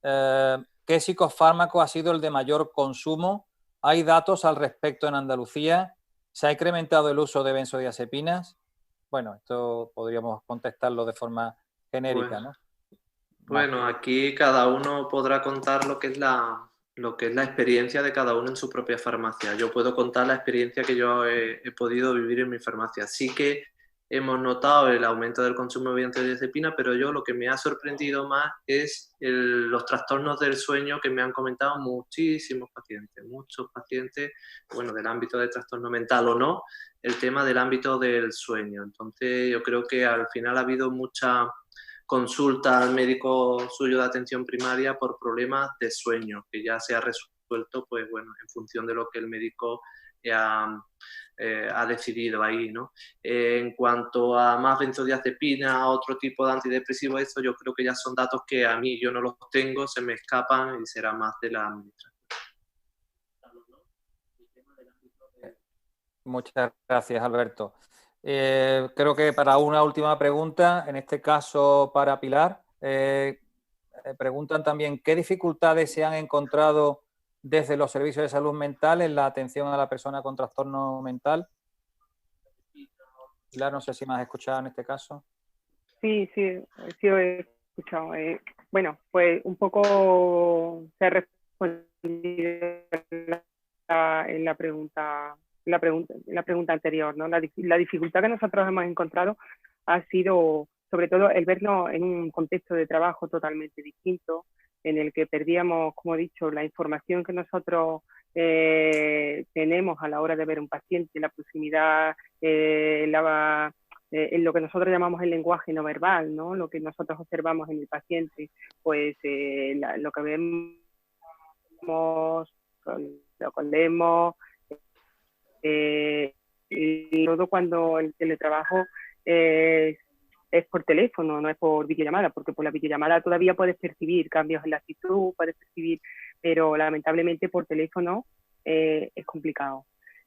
¿Qué psicofármaco ha sido el de mayor consumo? ¿Hay datos al respecto en Andalucía? ¿Se ha incrementado el uso de benzodiazepinas? Bueno, esto podríamos contestarlo de forma genérica, ¿no? Bueno, aquí cada uno podrá contar lo que es la experiencia de cada uno en su propia farmacia. Yo puedo contar la experiencia que yo he podido vivir en mi farmacia. Sí que hemos notado el aumento del consumo de benzodiazepina, pero yo lo que me ha sorprendido más es los trastornos del sueño que me han comentado muchos pacientes, bueno, del ámbito de trastorno mental o no, el tema del ámbito del sueño. Entonces yo creo que al final ha habido mucha consulta al médico suyo de atención primaria por problemas de sueño, que ya se ha resuelto, pues bueno, en función de lo que el médico ha decidido ahí, ¿no? En cuanto a más benzodiazepina, otro tipo de antidepresivo, eso yo creo que ya son datos que a mí yo no los tengo, se me escapan y será más de la administración. Muchas gracias, Alberto. Creo que para una última pregunta, en este caso para Pilar, preguntan también ¿qué dificultades se han encontrado desde los servicios de salud mental en la atención a la persona con trastorno mental? Pilar, no sé si me has escuchado en este caso. Sí, lo he escuchado. Bueno, pues un poco se ha respondido en la pregunta anterior, ¿no? La dificultad que nosotros hemos encontrado ha sido, sobre todo, el vernos en un contexto de trabajo totalmente distinto, en el que perdíamos, como he dicho, la información que nosotros tenemos a la hora de ver un paciente, la proximidad, en lo que nosotros llamamos el lenguaje no verbal, ¿no? Lo que nosotros observamos en el paciente, pues lo que vemos, lo que leemos, y todo cuando el teletrabajo es por teléfono, no es por videollamada, porque por la videollamada todavía puedes percibir cambios en la actitud, pero lamentablemente por teléfono es complicado.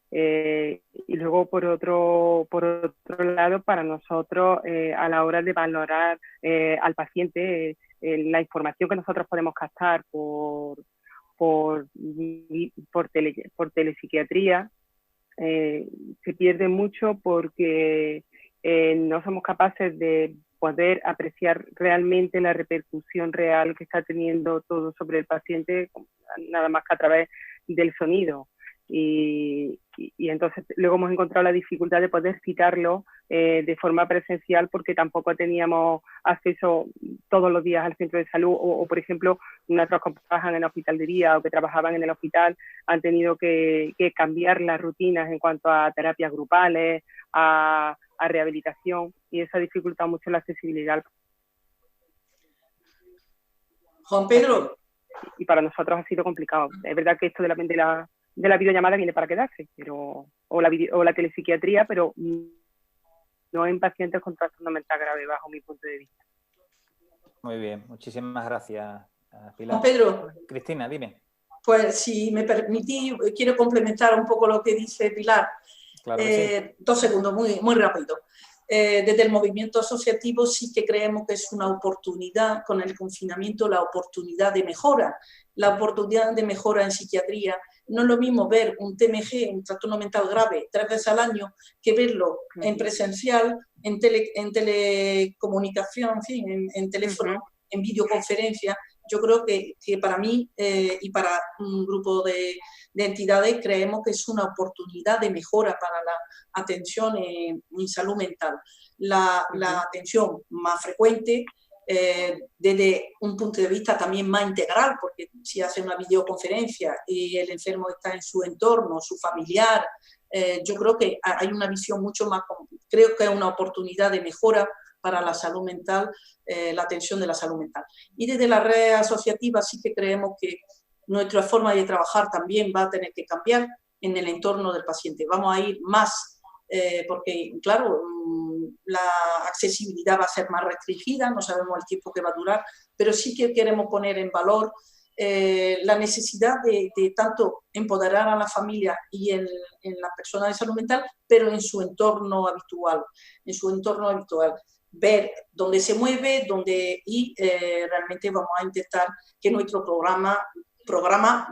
Y luego por otro lado, para nosotros a la hora de valorar al paciente, la información que nosotros podemos captar por telepsiquiatría se pierde mucho porque no somos capaces de poder apreciar realmente la repercusión real que está teniendo todo sobre el paciente, nada más que a través del sonido. Y entonces luego hemos encontrado la dificultad de poder citarlo de forma presencial porque tampoco teníamos acceso todos los días al centro de salud o por ejemplo, nuestros que trabajan en el hospital de día o que trabajaban en el hospital han tenido que cambiar las rutinas en cuanto a terapias grupales, a rehabilitación, y eso ha dificultado mucho la accesibilidad. Juan Pedro. Y para nosotros ha sido complicado. Es verdad que esto de la videollamada viene para quedarse, pero o la telepsiquiatría, pero no en pacientes con trastorno mental grave, bajo mi punto de vista. Muy bien, muchísimas gracias, Pilar. Juan Pedro. Cristina, dime. Pues si me permitís, quiero complementar un poco lo que dice Pilar. Claro que sí. 2 segundos, muy rápido. Desde el movimiento asociativo sí que creemos que es una oportunidad, con el confinamiento, la oportunidad de mejora. La oportunidad de mejora en psiquiatría. No es lo mismo ver un TMG, un trastorno mental grave, 3 veces al año, que verlo en presencial, en telecomunicación, en fin, en teléfono, en videoconferencia. Yo creo que para mí y para un grupo de entidades creemos que es una oportunidad de mejora para la atención en salud mental. La atención más frecuente, desde un punto de vista también más integral, porque si hace una videoconferencia y el enfermo está en su entorno, su familiar, yo creo que hay una visión mucho más, creo que es una oportunidad de mejora para la salud mental, la atención de la salud mental. Y desde la red asociativa sí que creemos que nuestra forma de trabajar también va a tener que cambiar en el entorno del paciente. Vamos a ir más, porque claro, la accesibilidad va a ser más restringida, no sabemos el tiempo que va a durar, pero sí que queremos poner en valor la necesidad de tanto empoderar a la familia y en las personas de salud mental, pero en su entorno habitual, ver dónde se mueve, y realmente vamos a intentar que nuestro programa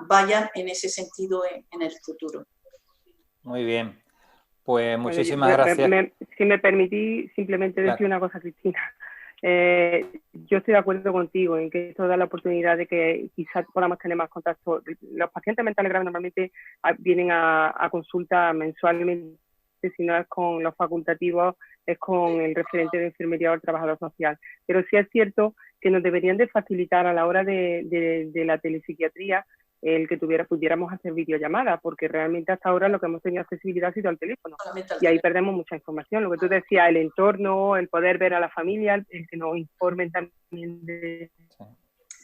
vaya en ese sentido en el futuro. Muy bien. Pues muchísimas gracias. Si me permitís simplemente decir una cosa, Cristina. Yo estoy de acuerdo contigo en que esto da la oportunidad de que quizás podamos tener más contacto. Los pacientes mentales graves normalmente vienen a consulta mensualmente, si no es con los facultativos, es con el referente de enfermería o el trabajador social. Pero sí es cierto que nos deberían de facilitar a la hora de la telepsiquiatría el que pudiéramos hacer videollamadas, porque realmente hasta ahora lo que hemos tenido accesibilidad ha sido al teléfono. Y ahí perdemos mucha información. Lo que tú decías, el entorno, el poder ver a la familia, el que nos informen también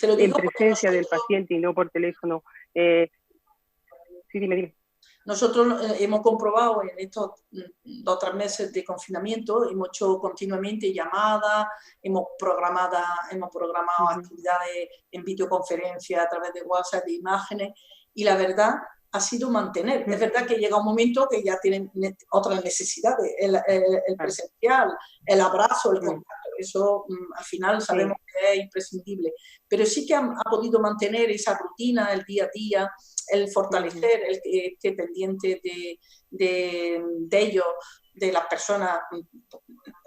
en presencia del paciente y no por teléfono. Sí, dime. Nosotros hemos comprobado en estos 2 o 3 meses de confinamiento, hemos hecho continuamente llamadas, hemos programado actividades en videoconferencia a través de WhatsApp, de imágenes, y la verdad ha sido mantener. Es verdad que llega un momento que ya tienen otras necesidades, el presencial, el abrazo, el contacto, eso al final sabemos que es imprescindible, pero sí que ha podido mantener esa rutina, el día a día, el fortalecer, el que esté pendiente de ellos, de las personas.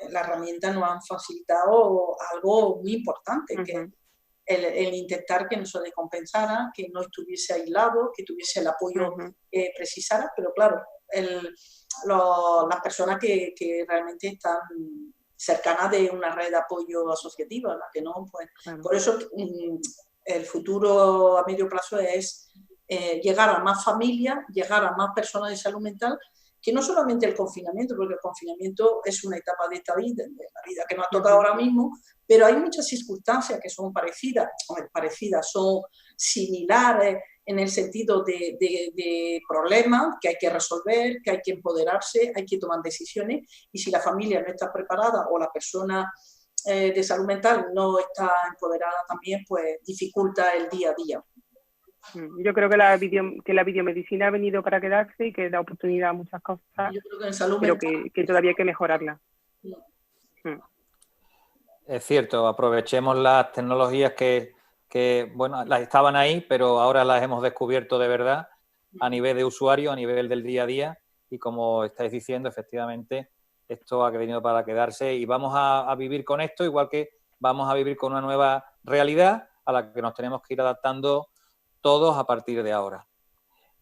Las herramientas nos han facilitado algo muy importante, que el intentar que no se descompensara, que no estuviese aislado, que tuviese el apoyo que precisara, pero claro, las personas que realmente están cercanas de una red de apoyo asociativa, las que no, pues por eso el futuro a medio plazo es llegar a más familias, llegar a más personas de salud mental, que no solamente el confinamiento, porque el confinamiento es una etapa de esta vida, de la vida que nos ha tocado ahora mismo, pero hay muchas circunstancias que son parecidas, son similares en el sentido de problemas que hay que resolver, que hay que empoderarse, hay que tomar decisiones, y si la familia no está preparada o la persona de salud mental no está empoderada también, pues dificulta el día a día. Yo creo que la videomedicina ha venido para quedarse y que da oportunidad a muchas cosas, yo creo que en salud pero mental, que todavía hay que mejorarla. Es cierto, aprovechemos las tecnologías que bueno, las estaban ahí, pero ahora las hemos descubierto de verdad a nivel de usuario, a nivel del día a día, y como estáis diciendo, efectivamente, esto ha venido para quedarse y vamos a vivir con esto, igual que vamos a vivir con una nueva realidad a la que nos tenemos que ir adaptando todos a partir de ahora.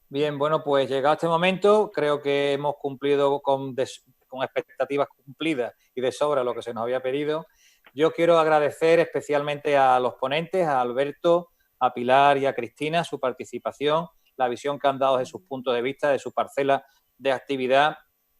Bien, bueno, pues llegado este momento, creo que hemos cumplido con expectativas cumplidas y de sobra lo que se nos había pedido. Yo quiero agradecer especialmente a los ponentes, a Alberto, a Pilar y a Cristina, su participación, la visión que han dado de sus puntos de vista, de su parcela de actividad,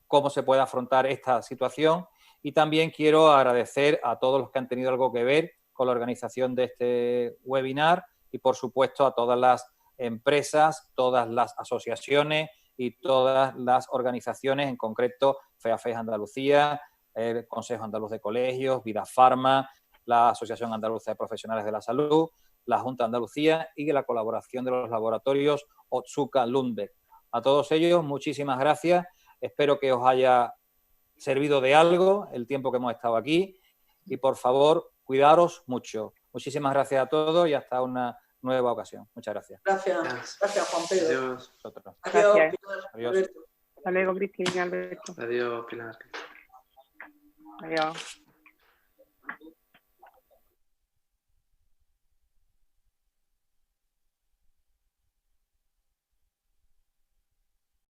cómo se puede afrontar esta situación. Y también quiero agradecer a todos los que han tenido algo que ver con la organización de este webinar y, por supuesto, a todas las empresas, todas las asociaciones y todas las organizaciones, en concreto FEAFES Andalucía, el Consejo Andaluz de Colegios, Vida Farma, la Asociación Andaluza de Profesionales de la Salud, la Junta de Andalucía y la colaboración de los laboratorios Otsuka Lundbeck. A todos ellos, muchísimas gracias. Espero que os haya servido de algo el tiempo que hemos estado aquí y, por favor, cuidaros mucho. Muchísimas gracias a todos y hasta una nueva ocasión. Muchas gracias. Gracias Juan Pedro. Adiós. Adiós, Gracias. Pilar, Adiós. Alberto. Hasta luego, Cristina y Alberto. Adiós, Pilar. Adiós.